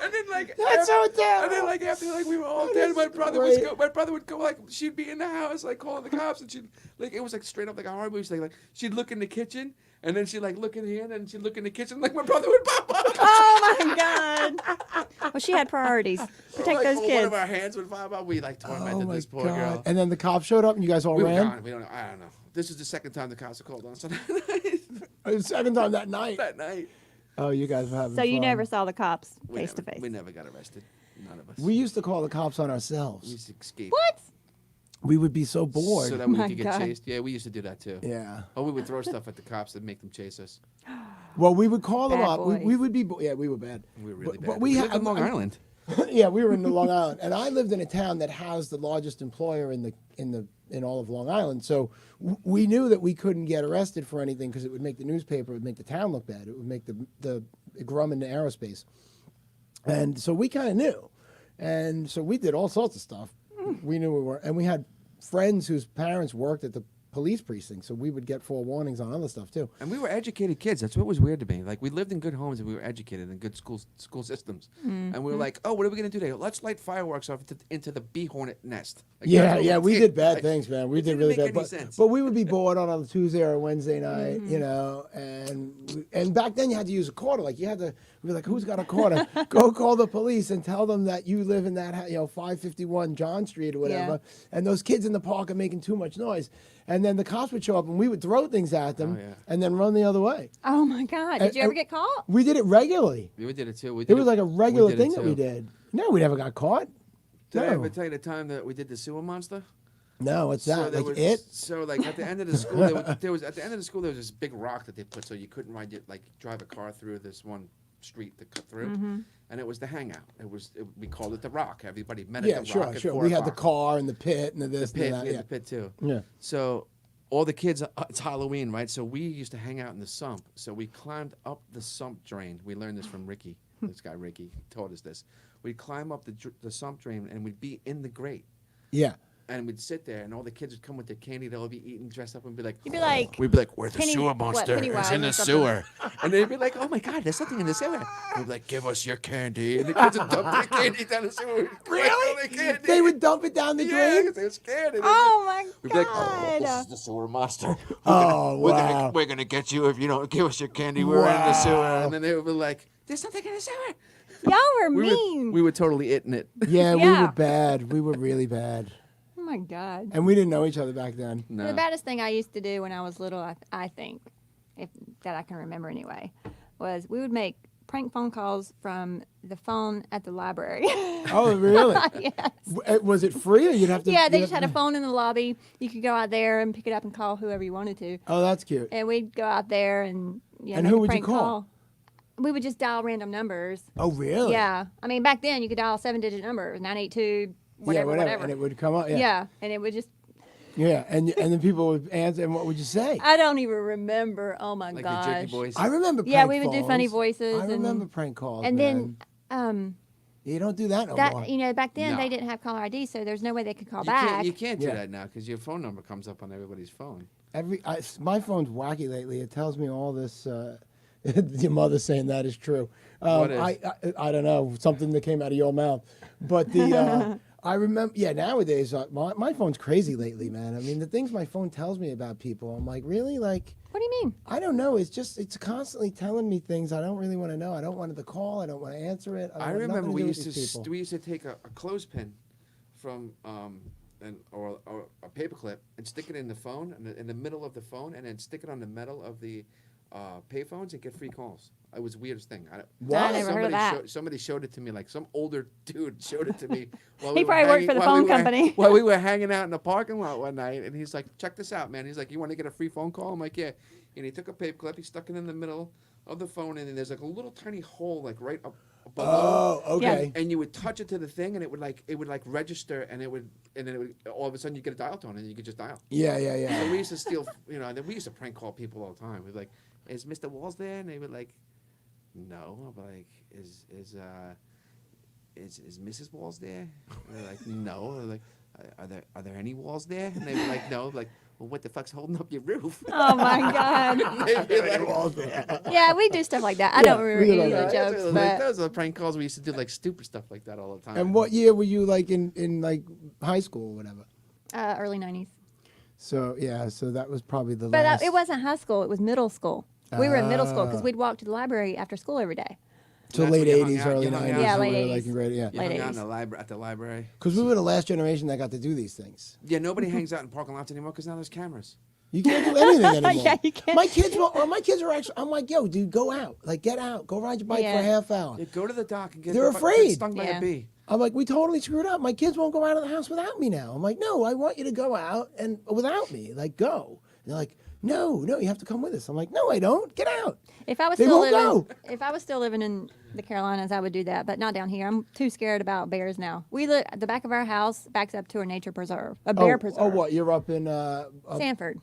And then like That's so and terrible. then like after like we were all That dead, is my brother great. would go like she'd be in the house like calling the cops, and she'd like it was like straight up like a horror movie. Like she'd look in the kitchen, and then she'd like look in here, and then she'd look in the kitchen, like my brother would pop up. Oh my God. Well, she had priorities. Protect Like, those or one kids. of our hands would pop up. We like tormented Oh my this poor God. girl. And then the cops showed up and you guys all We were ran? gone. We don't know. I don't know. This is the second time the cops have called on us The second time that night. that night. Oh, you guys were having So you fun. never saw the cops We face to never- face. We never got arrested. None of us. We used to call the cops on We ourselves. used to escape. What? We would be so bored. So that we My could get God. chased. Yeah, we used to do that too. Yeah. Or we would throw stuff at the cops and make them chase us. Well, we would call them Bad up. We boys. would be. Yeah, we were bad. We were really But bad. we lived had- in Long Island. Yeah, we were in Long Island, and I lived in a town that housed the largest employer in all of Long Island. So we knew that we couldn't get arrested for anything because it would make the newspaper, it would make the town look bad, it would make the Grumman Aerospace, and so we kind of knew, and so we did all sorts of stuff. We knew we were, and we had friends whose parents worked at the police precinct, so we would get forewarnings on other stuff too. And we were educated kids. That's what was weird to me. Like we lived in good homes and we were educated in good school systems. And we were like, oh, what are we gonna do today? Let's light fireworks off into the bee hornet nest. Like, Yeah, that's what yeah, we did. did bad Like, things, man. We it did didn't really make bad. any sense. But we would be bored on a Tuesday or a Wednesday night, you know, and back then you had to use a quarter. Like you had to be like, who's got a quarter? Go call the police and tell them that you live in that 551 John Street or whatever, and those kids in the park are making too much noise. And then the cops would show up and we would throw things at them Oh, yeah. and then run the other way. Oh my god. Did you ever get caught? We did it regularly. We did it too. We It did was like a regular did it thing that we too. did. No, we never got caught. Did I No. ever tell you the time that we did the sewer monster? No, what's that? there Like was, it? So like at the end of the school, there was at the end of the school there was this big rock that they put so you couldn't drive a car through this one street to cut through, and it was the hangout. We called it the Rock. Everybody met at Yeah, the sure, Rock at sure. 4 We had the o'clock. car and the pit and the this pit, and that. we had Yeah. the pit too. Yeah. So all the kids, it's Halloween, right? So we used to hang out in the sump. So we climbed up the sump drain. We learned this from Ricky. This guy Ricky taught us this. We'd climb up the sump drain and we'd be in the grate. Yeah. And we'd sit there, and all the kids would come with their candy. They'll all be eating, dressed up, and be like, You'd be like, we'd be like, we're the Penny- sewer what, monster. It's Pennywise in or the something? sewer. And they'd be like, oh my God, there's something in the sewer. We'd be like, give us your candy. And the kids would dump their candy down the sewer. Really? They would dump it down the Yeah, drain? 'cause they were scared. And oh my we'd be like, God. this is the sewer monster. Oh, wow. We're gonna get you if you don't give us your candy. We're in the sewer. Wow. And then they would be like, there's something in the sewer. Y'all were We mean. were totally eating it. Yeah, we Yeah. were bad. We were really bad. Oh my god. And we didn't know each other back then. No. The baddest thing I used to do when I was little, I think, if that I can remember anyway, was we would make prank phone calls from the phone at the library. Oh, really? Yes. Was it free, or you'd have to? Yeah, they you'd just had have a phone in the lobby. You could go out there and pick it up and call whoever you wanted to. Oh, that's cute. And we'd go out there and And make who a would you prank call? We would just dial random numbers. Oh, really? Yeah, I mean back then you could dial a 7-digit number, 982, whatever, yeah, whatever. and it would come up. Yeah. Yeah, and it would just. Yeah, and then people would answer, and what would you say? I don't even remember. Oh my Like gosh. the jerky boys. I remember. Yeah, prank we would do calls. funny voices I and- remember prank calls. And man. then You don't do that no that more. back then No. they didn't have caller ID, so there's no way they could call You back. can't, you can't do Yeah. that now because your phone number comes up on everybody's phone. My phone's wacky lately. It tells me all this. Your mother saying that is true. What is? I don't know, something that came out of your mouth, but the I remember. Yeah, nowadays my phone's crazy lately, man. I mean, the things my phone tells me about people, I'm like, really, like. What do you mean? I don't know. It's constantly telling me things I don't really want to know. I don't want the call. I don't want to answer it. I want remember nothing we do with used to these people. we used to take a clothespin from or a paperclip and stick it in the phone in the middle of the phone and then stick it on the metal of the payphones and get free calls. It was the weirdest thing. I never heard of that. Somebody showed it to me, like some older dude showed it to me. While He we were probably worked for the phone company. While we were hanging out in the parking lot one night, and he's like, "Check this out, man." He's like, "You want to get a free phone call?" I'm like, "Yeah." And he took a paperclip, he stuck it in the middle of the phone, and then there's like a little tiny hole, like right up below. Oh, okay. And you would touch it to the thing, and it would register, and then it would all of a sudden you get a dial tone, and you could just dial. Yeah, yeah, yeah. So we used to steal, and then we used to prank call people all the time. We'd be like, "Is Mr. Walls there?" And they would like, "No." I'm like, "Is Mrs. Walls there?" And they're like, "No." They're like, "Are there any walls there?" And they were like, "No." Like, "Well, what the fuck's holding up your roof?" Oh my god. They'd be like, Yeah, we do stuff like that. I don't remember we any like of the that. jokes, Like, but those are the prank calls we used to do, like stupid stuff like that all the time. And what year were you like in like high school or whatever? early 90s. So yeah, so that was probably the But last. it wasn't high school; it was middle school. We were in middle school because we'd walk to the library after school every day. So That's late when you hung '80s, out- early you hung '90s. out. Yeah, we late were, like, 80s. in grade, yeah. You late hung out 80s. at the library. Because we were the last generation that got to do these things. Yeah, nobody hangs out in parking lots anymore because now there's cameras. You can't do anything anymore. Yeah, you can't. My kids are actually. I'm like, yo, dude, go out, like, get out, go ride your bike for a Yeah. half hour. Yeah, go to the dock and get They're get afraid. stung by Yeah. a bee. I'm like, we totally screwed up. My kids won't go out of the house without me now. I'm like, no, I want you to go out and without me. Like, go. And they're like, no, you have to come with us. I'm like, no, I don't. Get out. If I was They still won't living, go. if I was still living in the Carolinas, I would do that, but not down here. I'm too scared about bears now. We live the back of our house backs up to a nature preserve, a bear preserve. Oh, what? You're up in Sanford.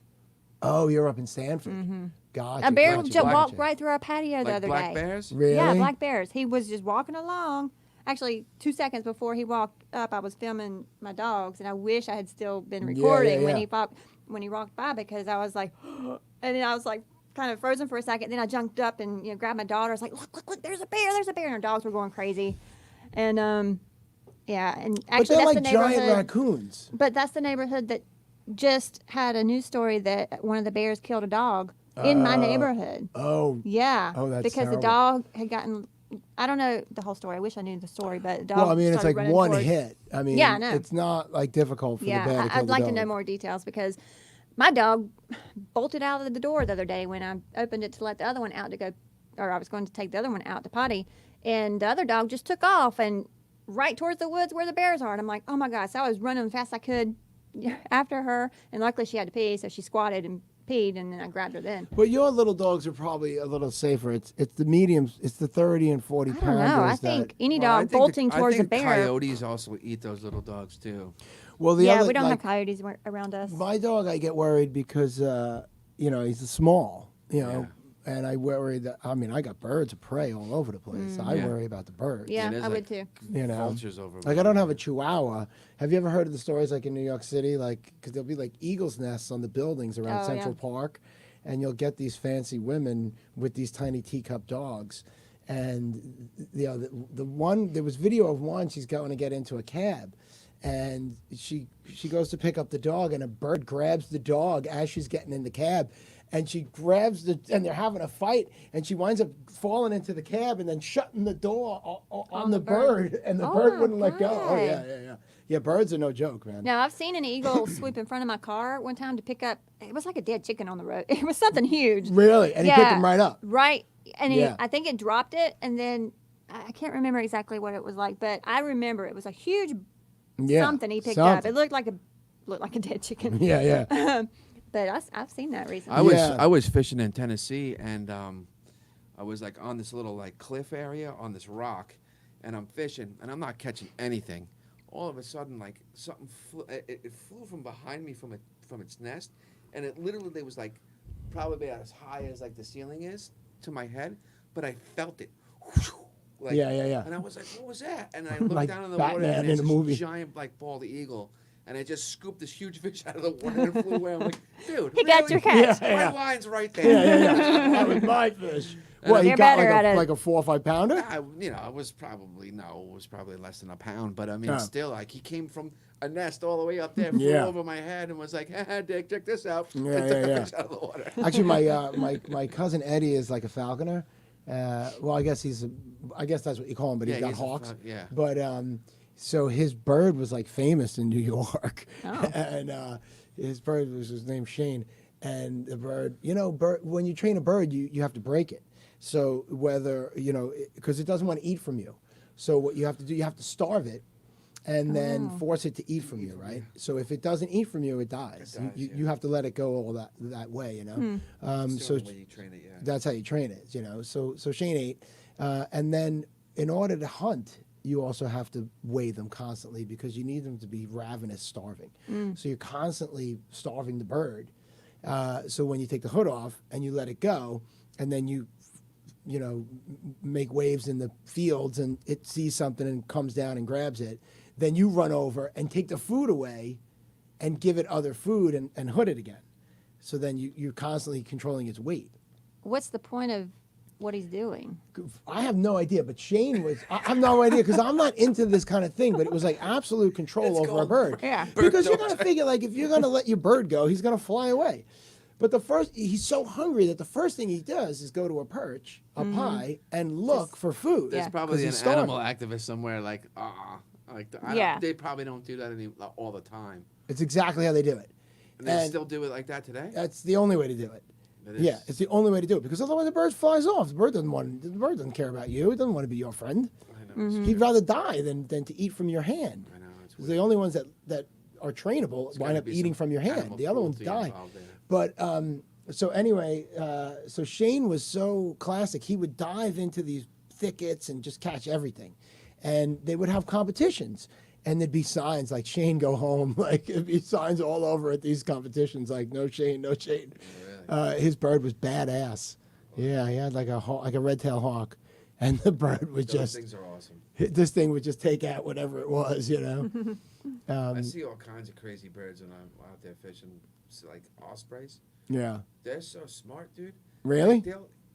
Oh, you're up in Stanford. Gotcha. A bear gotcha, just walked gotcha. right through our patio the Like other black day. bears? Really? Yeah, black bears. He was just walking along. Actually, 2 seconds before he walked up, I was filming my dogs, and I wish I had still been Yeah, recording yeah, when yeah. he walked by because I was like, and then I was like kind of frozen for a second. Then I jumped up and grabbed my daughter. I was like, look, there's a bear, and our dogs were going crazy, and yeah, and But actually they're that's like the giant neighborhood. raccoons. But that's the neighborhood that just had a news story that one of the bears killed a dog in my neighborhood. Oh, Yeah. Oh, that's because terrible. the dog had gotten. I don't know the whole story. I wish I knew the story, but the dog. well, I mean, it's started like running one towards- hit. I mean, Yeah, I know. it's not like difficult for the bear to Yeah, kill I'd the like to dog. know more details because my dog bolted out of the door the other day when I opened it to let the other one out to go, or I was going to take the other one out to potty, and the other dog just took off and right towards the woods where the bears are. And I'm like, oh my gosh! So I was running as fast as I could after her, and luckily she had to pee, so she squatted and peed, and then I grabbed her then. But your little dogs are probably a little safer. It's the mediums. It's the 30 and 40 I pounders. don't know. I that- think any Well, I dog think bolting I towards a think bear. coyotes also eat those little dogs too. Well, the Yeah, other, we don't like, have coyotes around us. My dog, I get worried because he's small. And I worry that I got birds of prey all over the place. I Yeah. worry about the birds. Yeah, there's I would like too. Vultures over. Like I don't have a Chihuahua. Have you ever heard of the stories like in New York City? Like because there'll be like eagles' nests on the buildings around Oh, Central yeah. Park, and you'll get these fancy women with these tiny teacup dogs. And the one there was video of one. She's going to get into a cab, and she goes to pick up the dog, and a bird grabs the dog as she's getting in the cab. And she grabs and they're having a fight, and she winds up falling into the cab and then shutting the door on the bird, and the Oh, bird my wouldn't let go. Oh, God. yeah. Yeah, birds are no joke, man. Now, I've seen an eagle swoop in front of my car one time to pick up, it was like a dead chicken on the road. It was something huge. Really? And he picked Yeah. them right up. Right and Yeah. I think it dropped it, and then I can't remember exactly what it was like, but I remember it was a huge Yeah. something he picked up. something. It looked like a dead chicken. Yeah, yeah. But I've seen that recently. Yeah. I was fishing in Tennessee, and I was like on this little like cliff area on this rock, and I'm fishing, and I'm not catching anything. All of a sudden, like something it flew from behind me from its nest, and it literally was like probably about as high as like the ceiling is to my head, but I felt it. Like, Yeah, yeah, yeah. And I was like, "What was that?" And I looked Like down in the water, Batman and in it's a this movie. giant like bald eagle. And I just scooped this huge fish out of the water and it flew away. I'm like, dude, He got your catch. Yeah, yeah. My line's right there. Yeah, yeah, yeah. That was my fish. What, you You're got better at it. like a 4 or 5 pounder? It was probably less than a pound, but I mean, Oh. still, like he came from a nest all the way up there, flew Yeah. over my head, and was like, "Haha, Dick, check this out!" Yeah, and took yeah, a yeah. fish out of the water. Actually, my cousin Eddie is like a falconer. Well, I guess that's what you call him, but he's Yeah, got he's a hawks. yeah. But so his bird was like famous in New York, Oh. and his bird was his name Shane. And the bird, when you train a bird, you have to break it. So whether because it doesn't want to eat from you, so what you have to do, you have to starve it, and then force it to eat from you, right? So if it doesn't eat from you, it dies. It dies, You yeah. have to let it go all that way, It's so the only way you train it, yeah. that's how you train it, So Shane ate, and then in order to hunt, you also have to weigh them constantly because you need them to be ravenous, starving. So you're constantly starving the bird. So when you take the hood off and you let it go, and then you make waves in the fields, and it sees something and comes down and grabs it, then you run over and take the food away, and give it other food and hood it again. So then you're constantly controlling its weight. What's the point of what he's doing? I have no idea, but Shane was. I have no idea because I'm not into this kind of thing. But it was like absolute control It's over a called bird. Yeah. Because you're gonna figure like if you're gonna let your bird go, he's gonna fly away. But he's so hungry that the first thing he does is go to a perch up high and look for food. There's Yeah. probably 'Cause an he's starving. animal activist somewhere, like, Yeah. they probably don't do that all the time. It's exactly how they do it. And they And still do it like that today. that's the only way to do it. It is. Yeah, it's the only way to do it because otherwise the bird flies off. The bird doesn't care about you. It doesn't want to be your friend. I know. He'd rather die than to eat from your hand. I know. It's The only ones that are trainable There's wind gotta up be eating some from your hand. animal The other ones cruelty die. involved there. But so anyway, so Shane was so classic. He would dive into these thickets and just catch everything, and they would have competitions, and there'd be signs like "Shane, go home." Like it'd be signs all over at these competitions, like "No Shane, no Shane." His bird was badass. Yeah, he had like a red-tailed hawk, and the bird was Those just things are awesome. this thing would just take out whatever it was, I see all kinds of crazy birds when I'm out there fishing, like ospreys. Yeah. They're so smart, dude. Really?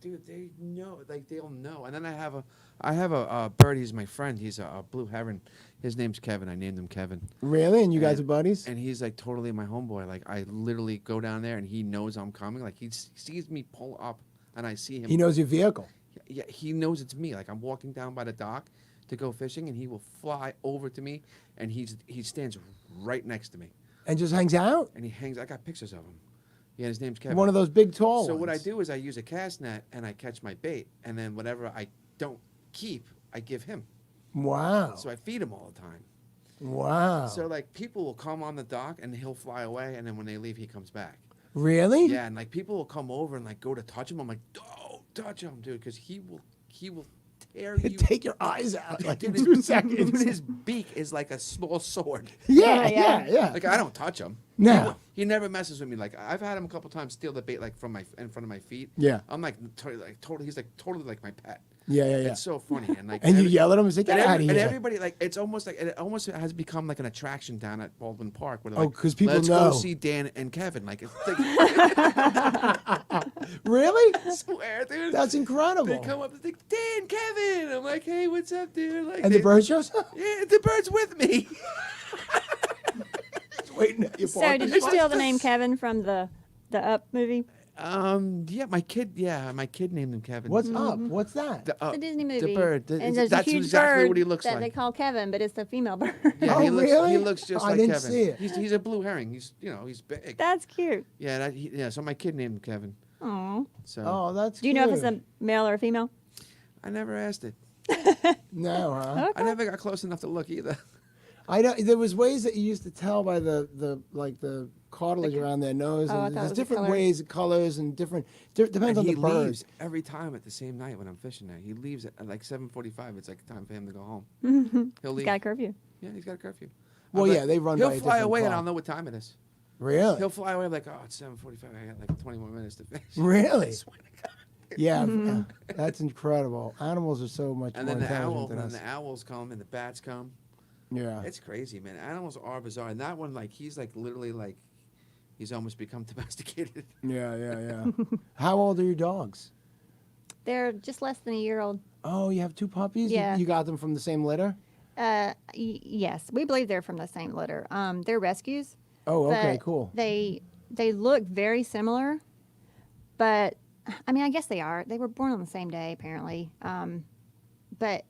They know, like they'll know. And then I have a bird. He's my friend. He's a blue heron. His name's Kevin. I named him Kevin. Really? And you guys are And- buddies? And he's like totally my homeboy. Like I literally go down there and he knows I'm coming. Like he sees me pull up and I see him. He knows your vehicle. Yeah, he knows it's me. Like I'm walking down by the dock to go fishing, and he will fly over to me, and he stands right next to me, And just hangs out? and he hangs. I got pictures of him. Yeah, his name's Kevin. One of those big tall So ones. what I do is I use a cast net and I catch my bait, and then whatever I don't keep, I give him. Wow. So I feed him all the time. Wow. So like people will come on the dock and he'll fly away, and then when they leave, he comes back. Really? Yeah, and like people will come over and like go to touch him. I'm like, don't touch him, dude, because he will tear you. Take your eyes out like in Dude, 2 Dude, seconds. his beak is like a small sword. Yeah, Yeah, yeah. Like I don't touch him. No. He never messes with me. Like I've had him a couple times steal the bait like from in front of my feet. Yeah. I'm like totally. He's like totally like my pet. Yeah. It's so funny and like. And you every- yell at him and say, get out of and here. everybody like it almost has become like an attraction down at Baldwin Park where they're Oh, like, 'cause people let's know. go see Dan and Kevin. Like it's like, Really? I swear, dude. That's incredible. They come up and like, Dan, Kevin. I'm like, hey, what's up, dude? Like, And the bird shows up? Yeah, the bird's with me. Waiting at your So parking did you spot? steal the name Kevin from the Up movie? Yeah, my kid named him Kevin. What's up? What's that? The Disney movie. The bird. And there's That's a huge exactly bird what he looks that like. they call Kevin, but it's the female bird. Yeah, Oh, he looks. really? He looks just I like didn't Kevin. see it. He's a blue herring. He's big. That's cute. Yeah, So my kid named him Kevin. Aw. So Oh, that's Do you know if it's cute. a male or a female? I never asked it. No, huh? I never got close enough to look either. I know there was ways that you used to tell by the like the cartilage around their nose. Oh, I And thought it there's was the different colors. ways, colors, and different. Depends And on he the bird. leaves every time at the same night when I'm fishing there. He leaves at like 7:45. It's like time for him to go home. He'll leave. Got a curfew. Yeah, he's got a curfew. Well, I'm yeah, they run He'll by a fly different away, and clock. I'll know what time it is. Really? He'll fly away. I'm like, oh, it's 7:45. I got like 20 more minutes to fish. Really? Swear to God. Yeah, Mm-hmm. that's incredible. Animals are so much And more then the intelligent than us. the owls come, and the bats come. Yeah. It's crazy, man. Animals are bizarre. And that one, like, he's like literally like, he's almost become domesticated. Yeah. How old are your dogs? They're just less than a year old. Oh, you have two puppies? Yeah. You got them from the same litter? Yes, we believe they're from the same litter. They're rescues. Oh, okay, but cool. They look very similar, but I mean, I guess they are. They were born on the same day, apparently. But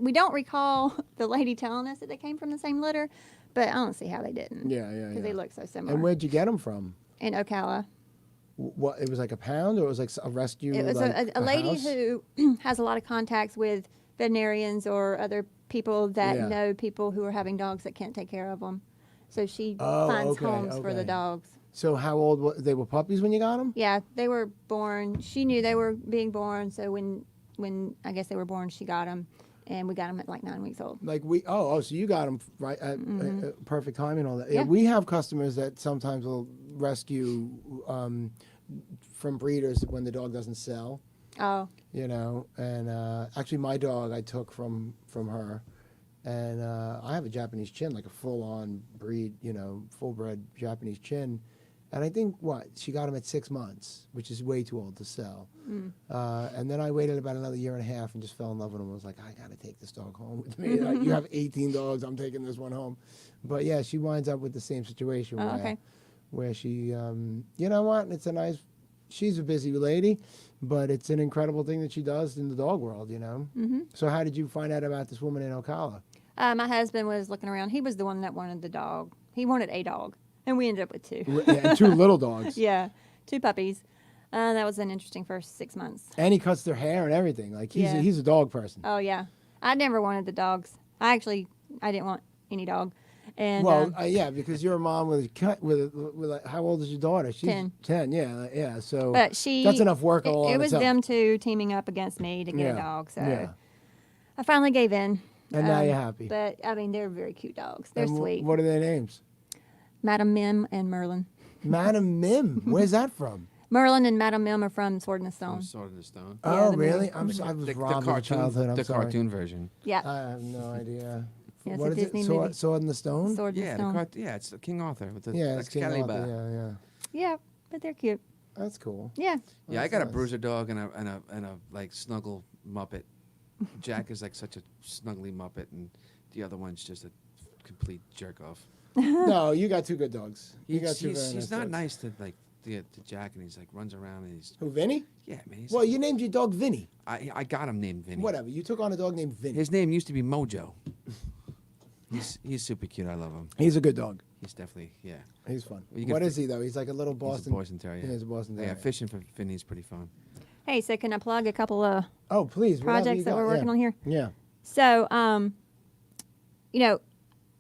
we don't recall the lady telling us that they came from the same litter, but I don't see how they didn't. Yeah. Because they look so similar. And where'd you get them from? In Ocala. What? It was like a pound, or it was like a rescue? It was like a lady house? who has a lot of contacts with veterinarians or other people that Yeah. know people who are having dogs that can't take care of them. So she Oh, finds okay, homes for the okay. dogs. So how old? They were puppies when you got them? Yeah, they were born. She knew they were being born, so when I guess they were born, she got them, and we got them at like 9 weeks old. Like so you got them right at perfect time and all that. Yeah. Yeah. We have customers that sometimes will rescue from breeders when the dog doesn't sell. Oh, You know, and actually my dog I took from her, and I have a Japanese chin, like a full-on breed, full-bred Japanese chin, and I think she got him at 6 months, which is way too old to sell. And then I waited about another year and a half and just fell in love with him. I was like, I gotta take this dog home with me. Like, you have 18 dogs, I'm taking this one home. But yeah, she winds up with the same situation Oh, okay. where she, you know what? She's a busy lady, but it's an incredible thing that she does in the dog world, Mm-hmm. So how did you find out about this woman in Ocala? my husband was looking around. He was the one that wanted the dog. He wanted a dog, and we ended up with two. Yeah, and two little dogs. Yeah, two puppies. That was an interesting first 6 months. And he cuts their hair and everything. Like he's Yeah. he's a dog person. Oh yeah, I never wanted the dogs. I didn't want any dog. And Well, yeah, because you're a mom with how old is your daughter? She's 10. 10, yeah. So but that's enough work all on It was itself. them two teaming up against me to get Yeah, a dog. So yeah. I finally gave in. And now you're happy. But I mean, they're very cute dogs. They're And sweet. What are their names? Madam Mim and Merlin. Madam Mim. Where's that from? Merlin and Madam Mim are from Sword in the From Stone. Sword in the Stone. Yeah, Oh, the really? movie. I was The robbed of cartoon, childhood. I'm the sorry. cartoon version. Yeah, I have no idea. Yeah, it's What a is Disney it? movie. Sword in the Stone? Sword in Yeah, the Stone. it's King Arthur with the Yeah, it's King Excalibur. Arthur, yeah. Yeah, but they're cute. That's cool. Yeah. Yeah, I That's got a nice. bruiser dog and a like snuggle muppet. Jack is like such a snuggly muppet, and the other one's just a complete jerk off. No, you got two good dogs. You got two very He's nice not dogs. nice to like to Jack, and he's like runs around and he's Who, Vinny? yeah, man. He's, Well, you named your dog Vinny. I got him named Vinny. Whatever. You took on a dog named Vinny. His name used to be Mojo. He's super cute. I love him. He's a good dog. He's definitely yeah. He's fun. You can What fi- is he, though? He's like a little He's Boston. a Boston Terrier. Yeah, he's a Boston Terrier. Yeah, fishing for Vinny's pretty fun. Hey, so can I plug a couple of Oh, please. whatever you projects that got, we're working yeah. on here? Yeah. So,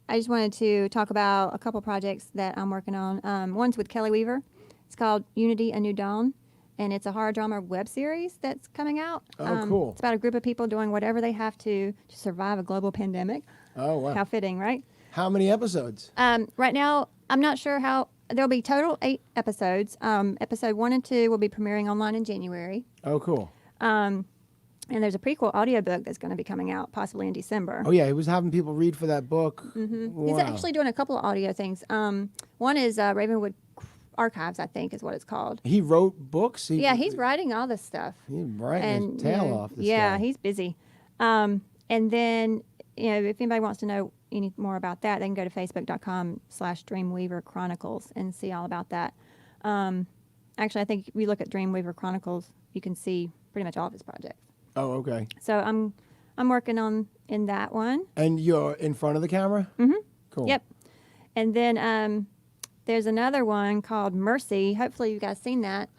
I just wanted to talk about a couple projects that I'm working on. One's with Kelly Weaver. It's called Unity: A New Dawn, and it's a horror drama web series that's coming out. Oh, cool. It's about a group of people doing whatever they have to survive a global pandemic. Oh, wow. How fitting, right? How many episodes? Right now, I'm not sure how. There'll be total 8 episodes. Episode 1 and 2 will be premiering online in January. Oh, cool. And there's a prequel audiobook that's going to be coming out possibly in December. Oh, yeah. He was having people read for that book. He's actually doing a couple of audio things. One is Ravenwood Archives, I think is what it's called. He wrote books? Yeah, he's writing all this stuff. He's writing And his tail you know, off. This yeah, guy. he's busy. And then, if anybody wants to know any more about that, they can go to facebook.com/Dreamweaver Chronicles and see all about that. Actually, I think if you look at Dreamweaver Chronicles, you can see pretty much all of his projects. Oh, okay. So I'm working on in that one. And you're in front of the camera? Mm-hmm. Cool. Yep. And then there's another one called Mercy. Hopefully, you guys seen that.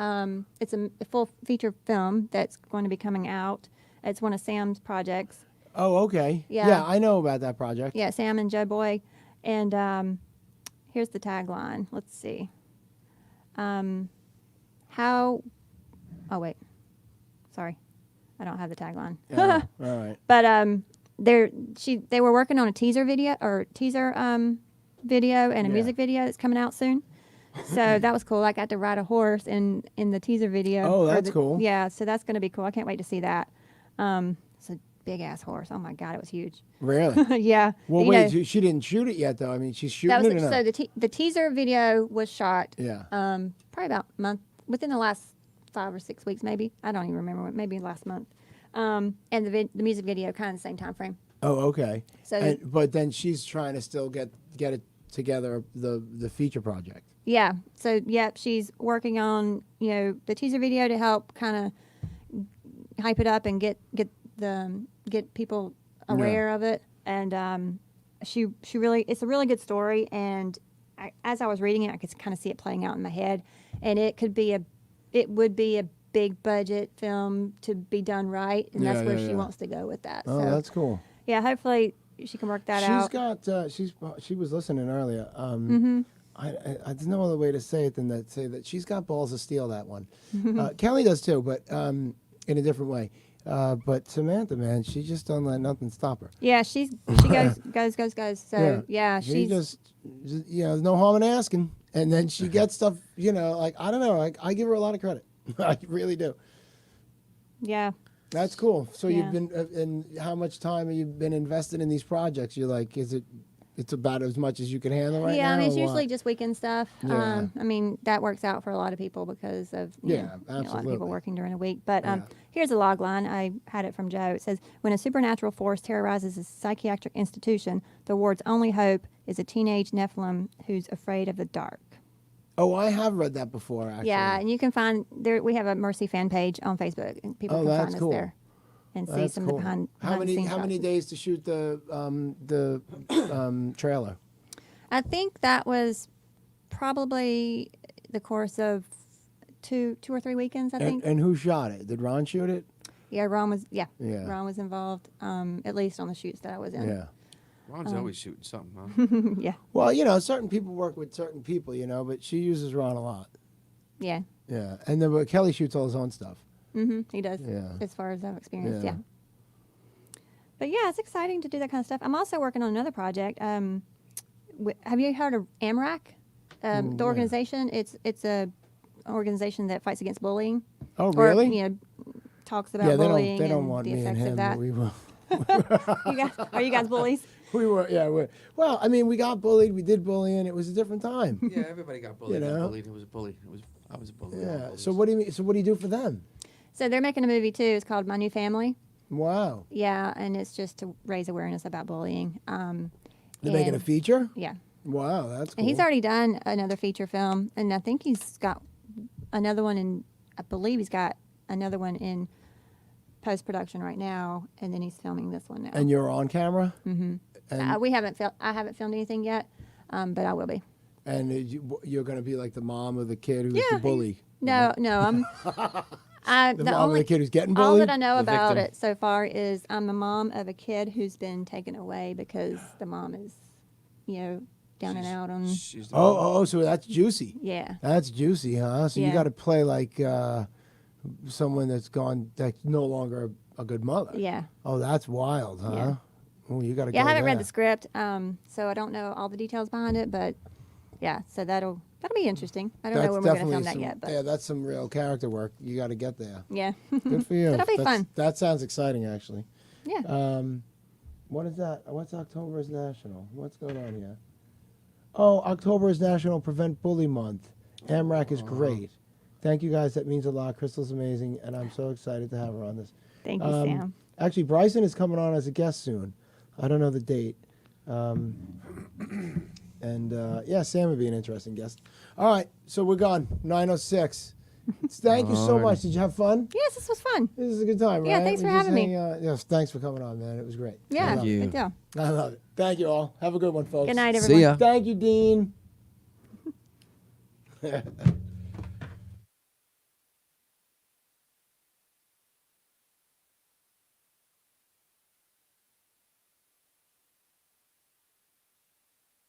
It's a full feature film that's going to be coming out. It's one of Sam's projects. Oh, okay. Yeah. I know about that project. Yeah, Sam and Joe Boy. And here's the tagline. Let's see. How? Oh wait, sorry, I don't have the tagline. Yeah. All right. But they were working on a teaser video video and a Yeah. music video that's coming out soon. So that was cool. I got to ride a horse in the teaser video. Oh, or that's cool. Yeah, so that's going to be cool. I can't wait to see that. It's a big ass horse. Oh my god, it was huge. Really? Yeah. Well, You wait. know, She didn't shoot it yet, though. I mean, she's shooting that was it. Or so not? the teaser video was shot. Yeah. Probably about a month within the last 5 or 6 weeks, maybe. I don't even remember. Maybe last month. And the music video kind of the same time frame. Oh, okay. So But then she's trying to still get it together, the feature project. yeah. So yeah, she's working on the teaser video to help kind of hype it up and get people aware of it. And she really, it's a really good story. And as I was reading it, I could kind of see it playing out in my head. And it would be a big budget film to be done right, and that's Yeah, where yeah, she yeah. wants to go with that. Oh, So that's cool. yeah, hopefully she can work that She's out. got. She was listening earlier. Mm-hmm. There's no other way to say it than that. Say that she's got balls to steal that one. Kelly does too, but in a different way. But Samantha, man, she just don't let nothing stop her. Yeah, she goes. So yeah, she she's just there's no harm in asking, and then she gets stuff. Like I don't know. I give her a lot of credit. I really do. yeah. That's cool. So Yeah. you've been, and how much time have you been invested in these projects? You're like, it's about as much as you can handle right now? Yeah, I mean, it's or usually what? just weekend stuff. Yeah. I mean, that works out for a lot of people because of a lot of absolutely. people working during the week. But Yeah. here's a log line. I had it from Joe. It says, when a supernatural force terrorizes a psychiatric institution, the ward's only hope is a teenage Nephilim who's afraid of the dark. Oh, I have read that before, actually. Yeah, and you can find there. We have a Mercy fan page on Facebook, and people Oh, can that's find us cool. there and see That's some cool. of the behind How the many scenes how many shots. days to shoot the trailer? I think that was probably the course of two or three weekends. I think. And who shot it? Did Ron shoot it? Yeah, Ron was. Yeah, Yeah. Ron was involved. At least on the shoots that I was in. Yeah. Ron's always shooting something, huh? Yeah. Well, certain people work with certain people, but she uses Ron a lot. Yeah. Yeah. And then but Kelly shoots all his own stuff. He does. Yeah. As far as I've experienced, Yeah. yeah. But yeah, it's exciting to do that kind of stuff. I'm also working on another project. Have you heard of AMRAC? The organization. It's a organization that fights against bullying. Oh, really? Or talks about Yeah, bullying they don't and want the me and effects him. of that. We will. Are you guys bullies? We were, yeah. Well, I mean, we got bullied. We did bullying. It was a different time. Yeah, everybody got bullied. You I know? bullied. It was a bully. I was a bully. Yeah. So what do you mean? So what do you do for them? So they're making a movie too. It's called My New Family. Wow. Yeah, and it's just to raise awareness about bullying. They're making a and- feature. Yeah. Wow, that's cool. And he's already done another feature film, and I think he's got another one in. I believe he's got another one in post production right now, and then he's filming this one now. And you're on camera. Mm-hmm. And we haven't I haven't filmed anything yet, but I will be. you're going to be like the mom of the kid who's the Yeah, bully. No, I'm. The mom of the kid who's getting all bullied. that I know The about victim. it so far is I'm the mom of a kid who's been taken away because the mom is, down and out on. She's the Oh, so that's juicy. Yeah. That's juicy, huh? So you Yeah. got to play like someone that's no longer a good mother. Yeah. Oh, that's wild, huh? Yeah. Oh, you got to. Yeah, go I haven't read there. the script, so I don't know all the details behind it, but yeah, so that'll be interesting. I don't know when we're going to film that yet, but Yeah, that's some real character work. You got to get there. yeah. Good for you. That'll be fun. That sounds exciting, actually. Yeah. What is that? What's October is National? What's going on here? Oh, October is National Prevent Bully Month. AMRAC is great. Thank you guys. That means a lot. Crystal's amazing, and I'm so excited to have her on this. Thank you, Sam. Actually, Bryson is coming on as a guest soon. I don't know the date. Yeah, Sam would be an interesting guest. All right, so we're gone. 9:06. Thank you so much. Did you have fun? Yes, this was fun. This is a good time, right? Yeah, thanks We for just having me. hang out. Yes, thanks for coming on, man. It was great. Yeah, Thank you. good deal. I love it. Thank you all. Have a good one, folks. Good night, everyone. See ya. Thank you, Dean.